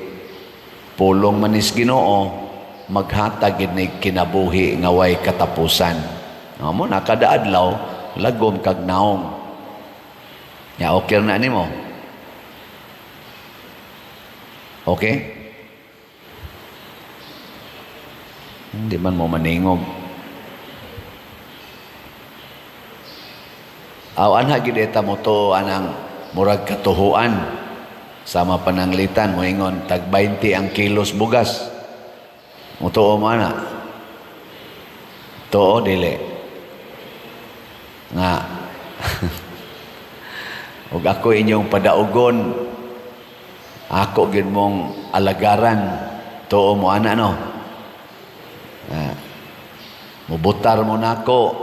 pulong manis Ginoo, maghatag gid ni kinabuhi nga way katapusan. Amo na kada adlaw lagom kag naong. Ya okay na nimo. Okay? Hindi man mo maningog. Awan hagid eta mo to anang murag katuhuan. Sama pananglitan mo ingon tag 20 ang kilos bugas. Mutuo mo ana. Tuo dili. Nga ug ako inyong padaugon, ako gid mong alagaran, tuo mo ana no. Mubutar mo nako,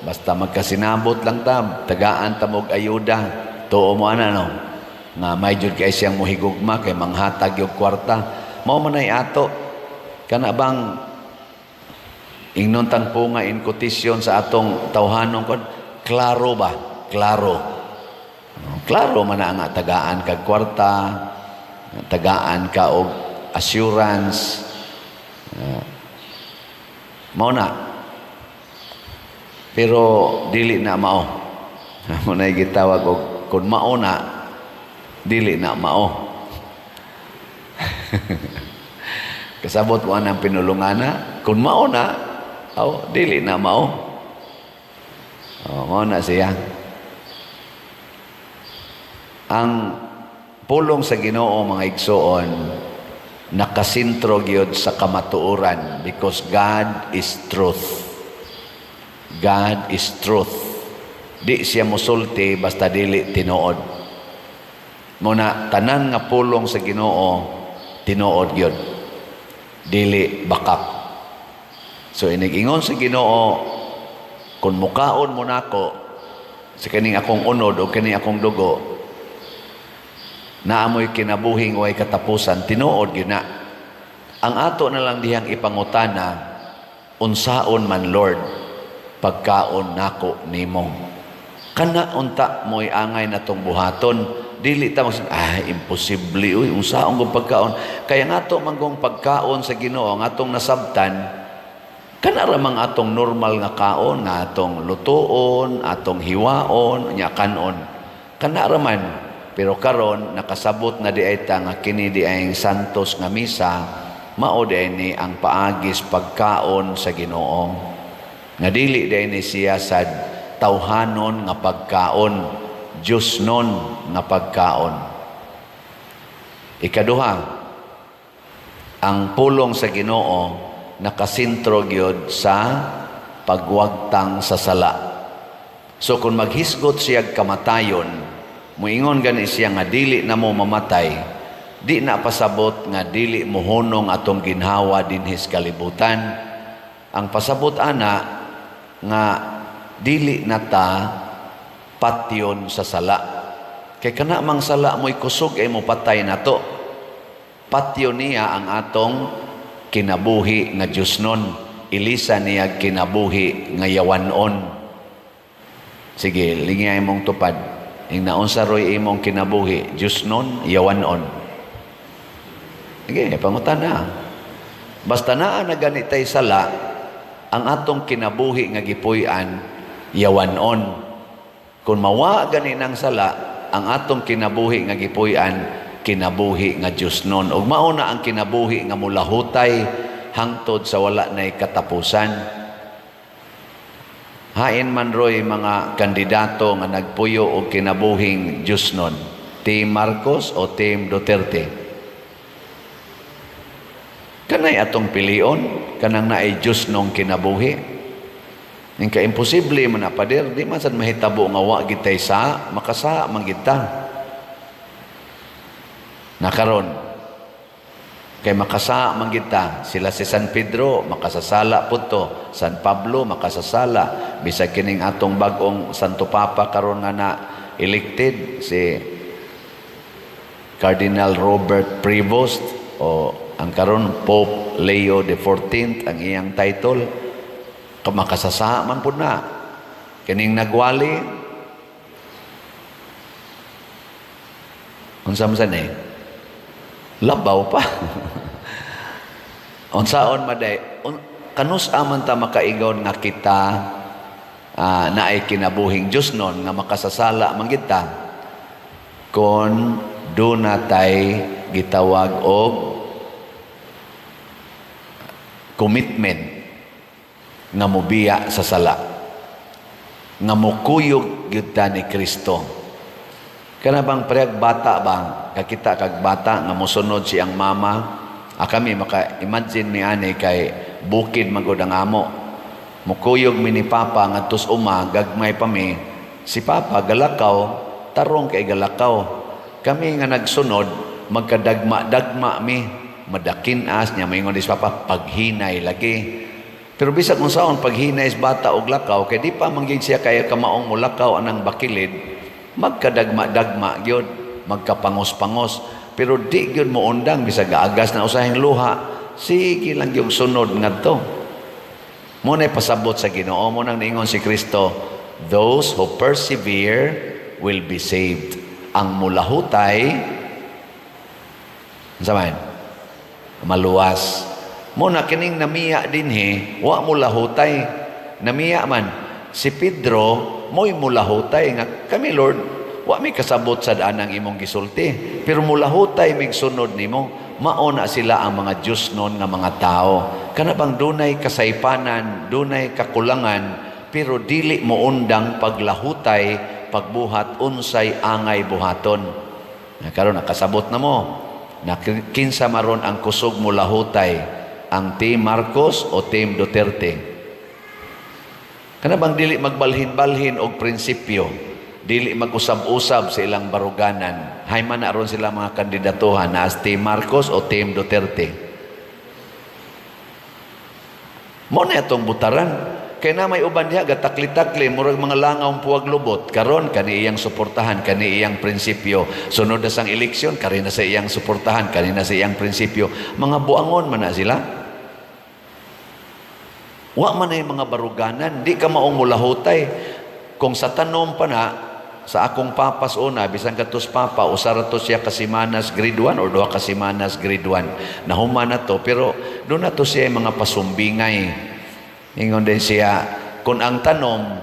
basta magkasinabot lang ta, tagaan ta mog ayuda, tuo mo ana no. Nga may jud kay siyang muhigugma kay manghatag yung kwarta. Mao man ay ato kana bang ingnon tang punga in quotation sa atong tawhanon kon, klaro ba? Klaro. Klaro man na nga tagaan kag kwarta, tagaan ka og assurance. Mao na. Pero dili na mao. Mo na gitawag og kun mao na, dili na mao. Kasabot mo ang pinulungana, kun mao na, dili na mao. Mao na siya. Ang pulong sa Ginoo mga igsoon, nakasintro gyud sa kamatuoran because God is truth. God is truth. Di siya musulti basta dili tinuod. Muna tanan nga pulong sa Ginoo tinuod gyud. Dili bakak. So inig-ingon sa Ginoo, kung mukaon mo nako sa kaning akong unod o kaning akong dugo, naamoy kinabuhing way katapusan, tinuod gyud na. Ang ato na lang dihang ipangutana, unsaon man Lord, pagkaon nako nimo. Kana unta mo'y angay natong buhaton, dili ta imposible uy, unsaon gong pagkaon. Kaya nga to manggong pagkaon sa Ginoo, nga atong nasabtan, kana ramang atong normal nga kaon, nga atong lutoon, atong hiwaon, nya kanon. Kana raman. Pero karon nakasabot na di ay ta nga kini di ay santos nga misa, mao di ni ang paagis pagkaon sa Ginoo. Nga dili di ni siya sad tawhanon nga pagkaon, Diyos non nga pagkaon. Ikaduha, ang pulong sa Ginoo nakasintro gyud sa pagwagtang sa sala. So kung maghisgot siya kamatayon, muingon gani siya nga dili na mo mamatay, di na pasabot nga dili mohunong atong ginhawa dinhis kalibutan. Ang pasabot ana nga dili na ta patyon sa sala. Kay kana mang sala mo'y kusog ay mo patay na to. Patyo niya ang atong kinabuhi nga Diosnon. Ilisa niya kinabuhi nga yawanon. Sige, lingay mong tupad. Ing naunsa roy imong kinabuhi, Diosnon, yawanon. Sige, pangutan na. Basta naa na ganitay sala, ang atong kinabuhi nga gipuy-an, yawanon. Kung mawa gani ng sala, ang atong kinabuhi nga gipuy-an, kinabuhi nga Diosnon. Ug mao na ang kinabuhi nga mulahutay hangtod sa wala nay katapusan. Hain man roy mga kandidato nga nagpuyo og kinabuhing Diosnon, Team Marcos o Team Duterte. Kanay atong pilion, kanang naay Diosnong kinabuhi. Ning ka-imposible man na pader, di man sad mahitabo nga wa gitay sa makasa man kita. Nakaron kay makasa man kita, sila si San Pedro makasasala pud to, San Pablo makasasala, bisag kining atong bag-ong Santo Papa karon nga na elected si Cardinal Robert Prevost o ang karon Pope Leo XIV ang iyang title, makasasa man pud na. Kining nagwali unsa man sanay labaw pa. Unsaon maday kanus aman ta makaigon nga kita naay kinabuhing Diosnon nga makasasala man kita kon do natay gitawag og commitment nga mobiya sa sala, nga mukuyog gyud ta ni Kristo. Kana bang preg bata bang kakita kag bata nga mosunod siyang mama, kami maka-imagine ni ani kay bukid magud ang amo. Mukuyog mi ni Papa ngadtos uma, gagmay pa mi. Si Papa galakaw, tarong kay galakaw. Kami nga nagsunod, magkadagma-dagma mi. Madakin-as niya, maingon ni Papa, paghinay lagi. Pero bisag kung saon paghinay is bata og lakaw, kay di pa manggig siya kay kamaong mulakaw anang bakilid, magkadagma-dagma gyud, magkapangos-pangos. Pero di gyud mo undang bisag agas na usahing luha. Sige lang yung sunod ngadto. Mo na pasabot sa Ginoo, mo nang niingon si Kristo, those who persevere will be saved. Ang mulahutay, saman, maluwas. Mo na kining namiya dinhi, wa mulahutay. Namiya man, si Pedro, mo'y mulahutay nga kami Lord, wa may kasabot sa daan ang imong gisulti. Pero mulahutay mig sunod nimo. Mauna sila ang mga Diosnon nga mga tao. Kana bang dunay kasaypanan, dunay kakulangan, pero dili mo undang paglahutay, pagbuhat unsay angay buhaton. Karon nakasabot na mo. Kinsa maron ang kusog mo lahutay, ang Team Marcos o Team Duterte. Kana bang dili magbalhin-balhin og prinsipyo, dili mag-usab-usab sa ilang baruganan. Hay man aron sila mga kandidatuhan na as Team Marcos o Team Duterte. Mo na itong butaran. Kaya na may uban niya, gatakli-takli, murag mga langaw puwag lubot. Karon, kani iyang suportahan, kani iyang prinsipyo. Sunod na sang eleksyon, kani na sa iyang suportahan, kani na sa iyang prinsipyo. Mga buangon man na sila. Wa man na yung mga baruganan, di ka maong mulahutay. Kung sa tanom pa na, sa akong papas una, bisang katos papa, usara to siya kasimanas grade 1 or 2 kasimanas grade 1. Nahuma na to, pero doon na to siya yung mga pasumbingay. Ingon din siya, kung ang tanom,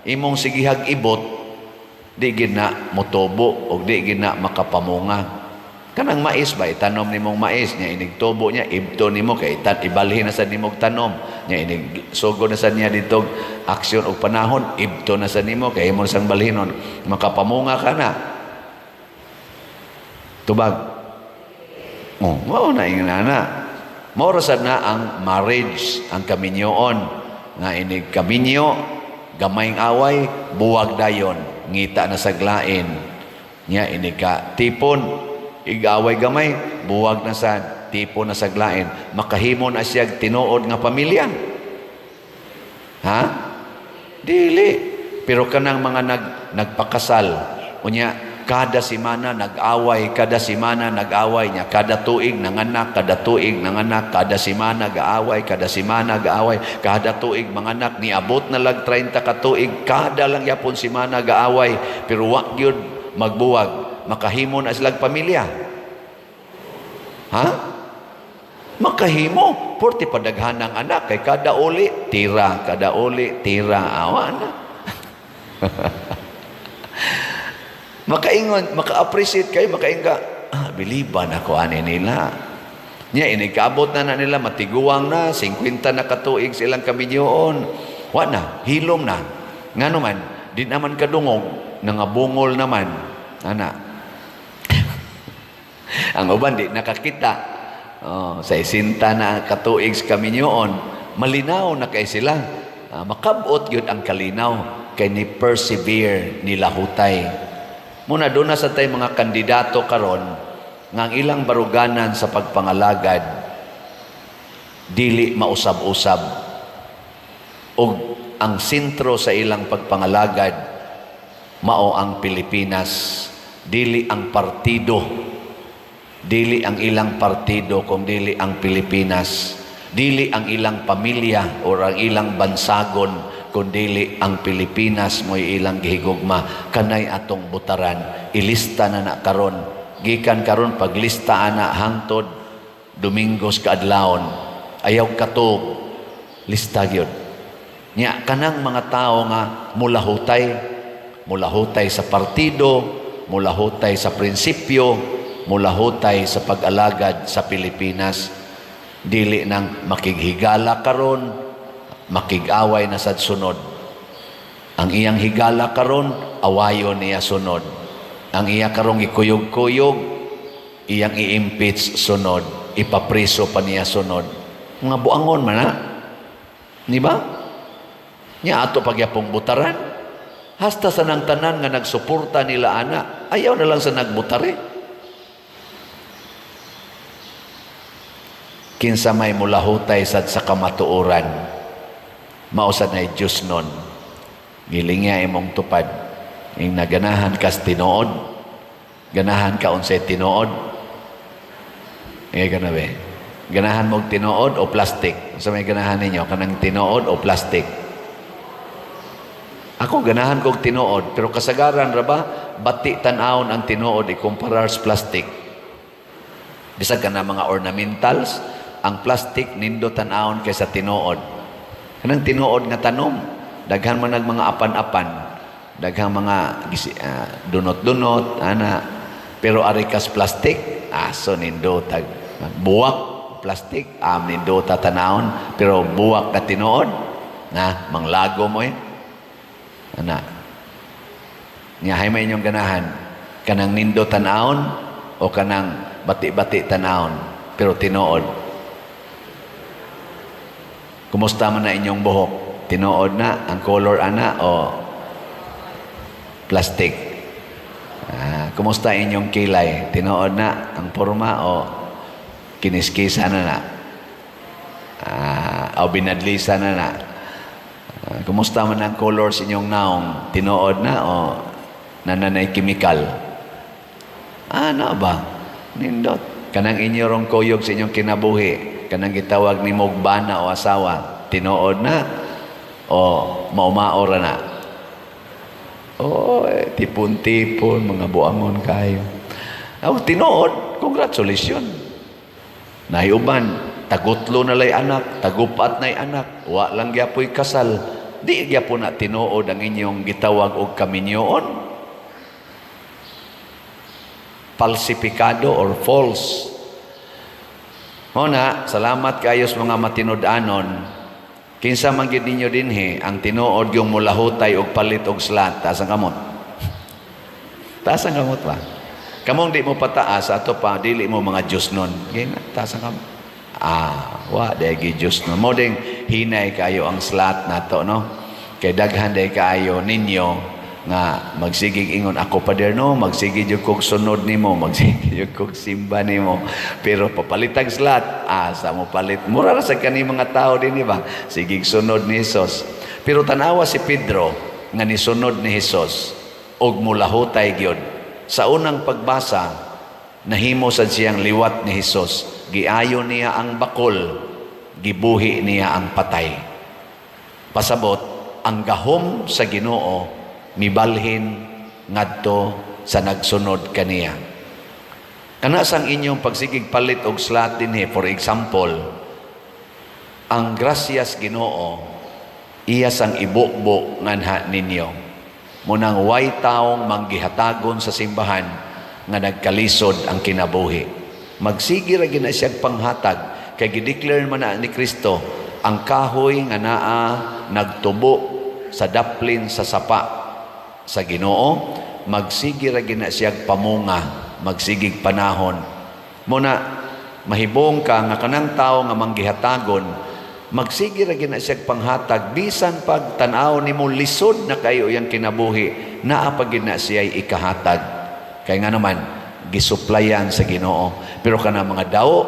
imong sigihag ibot, di gina motobo o di gina makapamunga. Kanang mais ba, itanom nimong mais, niya inigtobo niya, ibto nimo, kay ibalhin na sa nimog tanom, niya inigsugo na sa niya dito, aksyon o panahon, ibto na sa nimo, kay imong sang balhinon, makapamunga ka na. Tubag. Na ingana. Maurasad na ang marriage, ang kaminyoon. Nga inig kaminyo, gamayng away, buwag dayon, ngita na saglain. Nya inig ka tipon, igaway gamay, buwag na sa tipon na saglain. Makahimo na siya tinuod nga pamilya. Ha? Dili. Pero kanang mga nagpakasal, unya, kada simana nag-away, niya, kada tuig nanganak, kada simana gaaway, kada tuig manganak, niabot na lang 30 ka tuig, kada lang yapon simana gaaway, pero wa gyud magbuwag, makahimo na silang pamilya. Ha? Makahimo, porti padaghan ng anak, kay kada uli, tira, awa na. Makaingon, maka-appreciate kayo, makainga, biliban ako ani nila. Nya, inigabot na nila, matiguang na, 50 na katuig silang kaminyoon. Wa na, hilom na. Nga naman, di naman kadungog, nangabungol naman. Ana. Ang uban, di nakakita. Sa isinta na katuig sa kaminyoon, malinaw na kay sila. Makabot yun ang kalinaw, kay ni persevere, nilahutay. Muna doon na sa tayo mga kandidato karon nga ang ilang baruganan sa pagpangalagad dili mausab-usab ug ang sentro sa ilang pagpangalagad mao ang Pilipinas, dili ang partido, dili ang ilang partido kung dili ang Pilipinas, dili ang ilang pamilya o ang ilang bansagon kundili ang Pilipinas mo'y ilang gihigugma, kanay atong butaran, ilista na karon, gikan karon paglista na hangtod Domingos kaadlawon, ayaw katog, lista gyud. Nya kanang mga tao nga mulahutay sa partido, mulahutay sa prinsipyo, mulahutay sa pag-alagad sa Pilipinas, dili nang makighigala karon, makig-away na sad sunod. Ang iyang higala karon, awayon niya sunod. Ang iya karong ikuyog-kuyog, iyang i-impeach sunod, ipapriso pa niya sunod. Mga buangon man na. Di ba? Nya ato pagyapong butaran. Hasta sa nang tanan nga nagsuporta nila ana, ayaw na lang sa nagbutare. Kinsa may mulahutay sad sa kamatuoran, mausad na Diyos nun. Giling niya imong tupad. Yung naganahan kas tinuod. Ganahan ka unsay tinuod. Ka na ba? Ganahan mong tinuod o plastic? Sa may ganahan ninyo, kanang tinuod o plastic? Ako, ganahan kong tinuod. Pero kasagaran ra ba, bati tanawon ang tinuod ikumparar sa plastic. Bisag ka na mga ornamentals, ang plastic nindo tanawon kaysa tinuod. Kanang tinuod nga tanom, daghan man nag mga apan-apan, daghang mga dunot-dunot, ana. Pero arikas plastic, aso nindo tag buwak plastic, nindo tatanawon, pero buwak na tinuod, na manglago mo ana. Nya hay may inyong ganahan, kanang nindo tanawon o kanang bati-bati tanawon, pero tinuod. Kumusta man na inyong buhok? Tinuod na? Ang color ana o plastic? Kumusta inyong kilay? Tinuod na? Ang forma o kiniskisa na? O binadlisa na? Kumusta man ang color sa inyong naong? Tinuod na o nananay chemical? Ano ba? Nindot. Kanang inyong kuyog sa inyong kinabuhi, kanang gitawag ni mogbana o asawa, tinuod na o maumaora na. Tipon-tipon, mga buangon kayo. Tinuod, congratulations. Naiuban, tagutlo na lay anak, tagupat na'y anak, wa lang gyapoy kasal. Di gyapon na tinuod ang inyong gitawag og kaminyoon. Falsifikado or false. Muna, salamat kayo sa mga matinud-anon. Kinsa man gyud ninyo dinhi ang tinuod yung mulahutay og palit og slat, taas ang kamot. Taas ang kamot ba? Kamong di mo pataas, ato pa dili mo mga Diyos nun. Gina, taas ang kamot. Wa dagi Diyos nun. Mo ding hinay kayo ang slat nato, no? Kay daghan day kayo ninyo nga magsigig ingon ako pader no, magsigig yung kog sunod nimo, magsigig yung kog simba nimo, pero papalitag slat, asa mo palit, mura ra sa kani mga tao din, di ba? Sigig sunod ni Jesus. Pero tanawa si Pedro nga nisunod ni Hesus og mulahutay gyud. Sa unang pagbasa, nahimo sad siyang liwat ni Hesus. Giayo niya ang bakol, gibuhi niya ang patay. Pasabot, ang gahom sa Ginoo mibalhin ngadto sa nagsunod kaniya. Kana sang inyong pagsigig palit og slat dinhi, for example, ang grasyas Ginoo iya sang ibukbo nganha ninyo. Munang way taong manggihatagon sa simbahan nga nagkalisod ang kinabuhi. Magsigi ra gina siya panghatag kay gideclare man na ni Kristo ang kahoy nga naa nagtubo sa daplin sa sapa sa Ginoo, magsigi ra gina siya pamunga, magsigig panahon. Muna mahibong ka nga kanang tawo nga manggihatagon, magsige ra gina siya panghatag bisan pag tan-aw nimo lisod na kayo yang kinabuhi, naa pa gina siya ikahatag. Kay nga naman gisuplayan sa Ginoo. Pero kana mga dawo,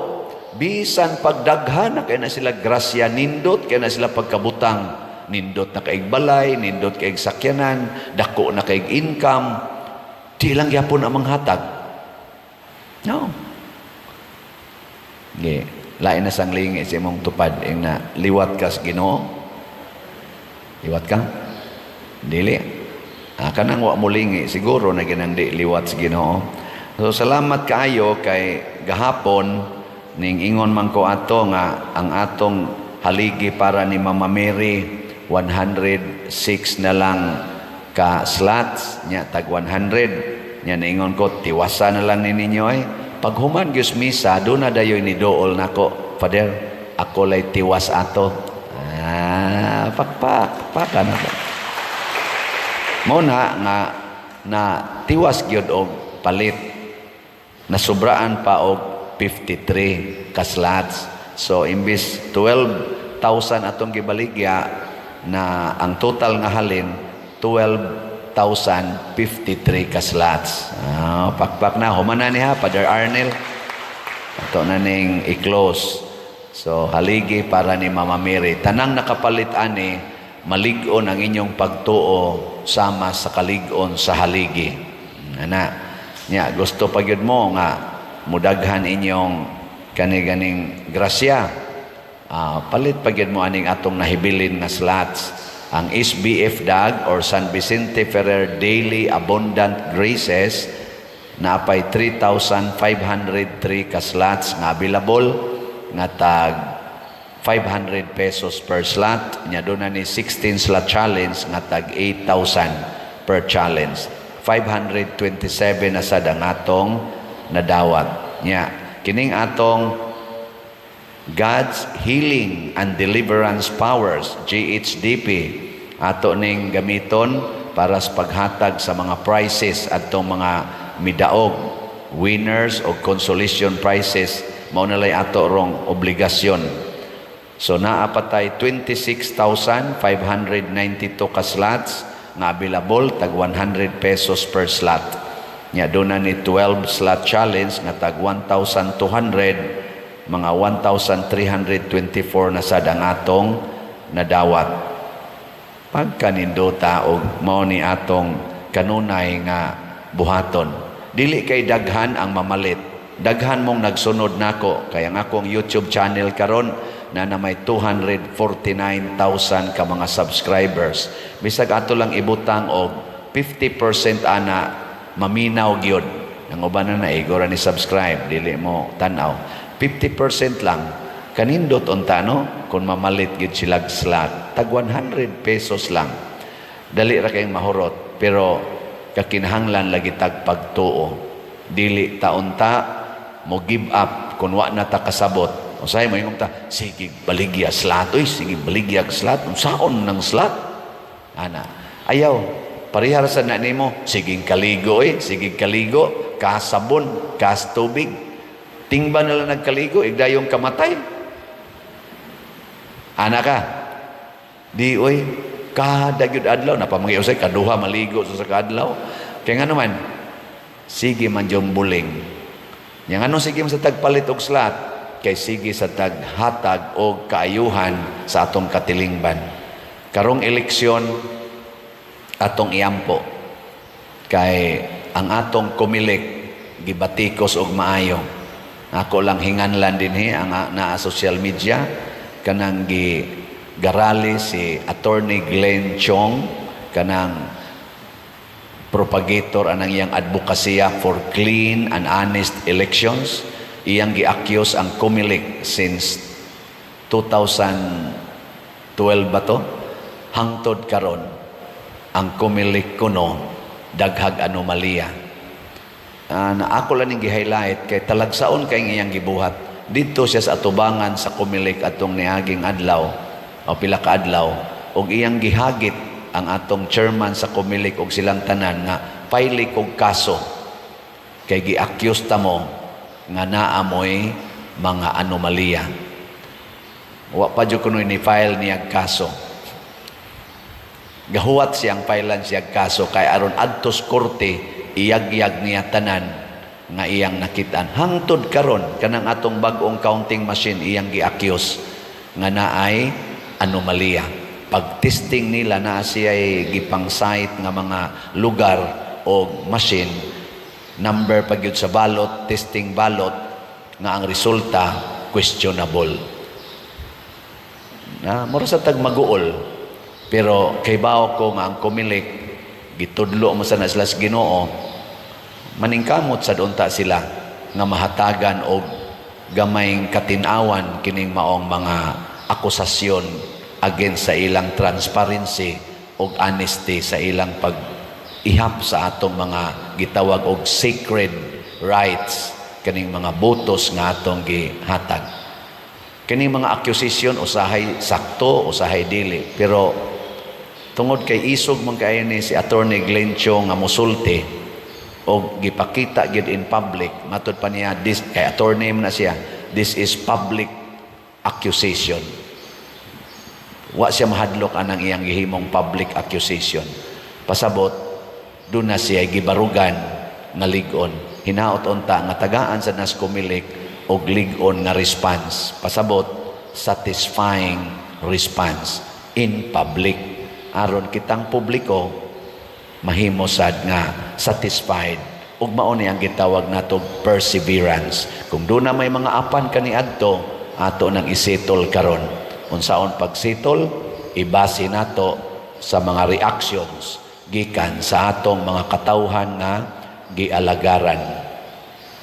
bisan pagdaghan na kay na sila grasya, nindot kay na sila pagkabutang, nindot na kaig balay, nindot kaig sakyanan, dako na kaig income, di lang yapon ang manghatag. No. Okay. Lain na sang lingi sa imong tupad ing na liwat ka sa Ginoo. Liwat ka? Dili. Kanang wa mo lingi siguro na ginandi liwat sa Ginoo. So salamat kaayo kay gahapon ning ingon man ko ato nga ang atong haligi para ni Mama Mary 106 na lang ka slots nya tag 100 nya naingon ko tiwasa na lang ni ninyo pag human gyud misa do na dayoy ni dool nako, Father, ako lay tiwas ato. Pakpak na ko. Mo na tiwas gyud og palit. Nasubraan pa og 53 ka slots. So imbis 12,000 atong gibaligya na ang total nga halin 12,053 ka slots. Pakpak na. Humana niya, Father Arnel. Ito na ning i-close. So, haligi para ni Mama Mary. Tanang nakapalit ani, malig-on ang inyong pagtuo sama sa kalig-on sa haligi. Ana, nya, gusto pa yun mo nga mudaghan inyong kani-ganing grasya. Palit pa yun mo aning atong nahibilin na slots. Ang SBF DAG or San Vicente Ferrer Daily Abundant Graces na apay 3,503 ka slots nga available nga tag 500 pesos per slot. Nya doon na ni 16 slot challenge nga tag 8,000 per challenge. 527 na sad ang atong nadawat. Nya kining atong God's Healing and Deliverance Powers, GHDP, ato ning gamiton para sa paghatag sa mga prizes at itong mga midaog, winners o consolation prizes, maunalay ato rong obligasyon. So naapatay 26,592 ka slots nga available, tag 100 pesos per slot. Nya doon na ni 12 slot challenge nga tag 1,200, mga 1,324 na sad ang atong nadawat. Pagkanindota og mao ni atong kanunay nga buhaton. Dili kay daghan ang mamalit. Daghan mong nagsunod nako kay ang akong YouTube channel karon na may 249,000 ka mga subscribers. Bisag ato lang ibutang og 50% ana maminaw gyud. Ang uban na igora ni subscribe, dili mo tan-aw. 50% lang kanindot unta no kung mamalit gid sila slot tag 100 pesos lang, dali ra kayong mahurot pero kakinahanglan lagi tag pagtuo, dili ta unta mo give up kung wa na ta kasabot. Usahay mo yung ta sige baligya slot, sige baligya slot, unsaon ng slot ana ayaw parihar sa na nimo sige kaligo sige kaligo kasabon kas tubig. Tingba nila nagkaligo, igdayong kamatay. Ana ka. Di, kada gyud adlaw, napamangyausay, kaduha maligo sa kadlaw. Kaya nga naman, sige man yung buling. Yang ano sige sa tagpalit og slot, kay sige sa taghatag og kaayuhan sa atong katilingban. karong eleksyon atong iampo kay ang atong kumilik gibatikos og maayo. Ako lang hinganlan dinhi ang naa social media kanang garali si Attorney Glenn Chong, kanang propagator anang iyang advokasya for clean and honest elections. Iyang gi-accuse ang kumilik since 2012 ba to? Hangtod karon ang kumilik kuno daghag anomalya. Na ako lang yung gi-highlight kay talagsaon kay iyang gibuhat. Dito siya sa atubangan sa kumilik atong niaging adlaw o pila ka adlaw og iyang gihagit ang atong chairman sa kumilik og silang tanan nga pile kog kaso kay gi-accuse ta mo nga naamoy mga anomalya. Wa pa jud kuno ni file niya kaso. Gahuwat siyang filean siya kaso kay aron adtos korte iyag-iyag niya tanan nga iyang nakitaan. Hangtod karon kanang atong bag-ong counting machine iyang gi-accuse nga naay anomalya. Pag-testing nila na siya'y gipang-site nga mga lugar o machine, number pag yun sa balot, testing balot, nga ang resulta, questionable. Mura sa tagmaguol, pero kay bao ko nga ang kumilik, gitudlo mo sa naslas Ginoo, maningkamot sa doonta sila, nga mahatagan o gamayng katinawan kining maong mga akusasyon against sa ilang transparency o honesty sa ilang pag-ihap sa atong mga gitawag og sacred rights, kaning mga botos nga atong gihatag. Kining mga accusation usahay sakto, usahay dili, pero tungod kay isog man kaayo ni si Attorney Glenn Chong nga musulti o gipakita gid in public, matud pa niya this kay attorney man na siya, this is public accusation. Wa siya mahadlok anang iyang gihimong public accusation. Pasabot, doon na siya gibarugan nga ligon. Hinaot unta nga tagaan sa nas kumilik og ligon nga response. Pasabot, satisfying response in public. Aron kitang publiko, mahimo sad nga satisfied. Ug mao ni ang gitawag natog perseverance. Kung doon na may mga apan kaniadto, ato nang isettle karon. Unsaon pagsitol, ibase nato sa mga reactions gikan sa atong mga katawhan nga gialagaran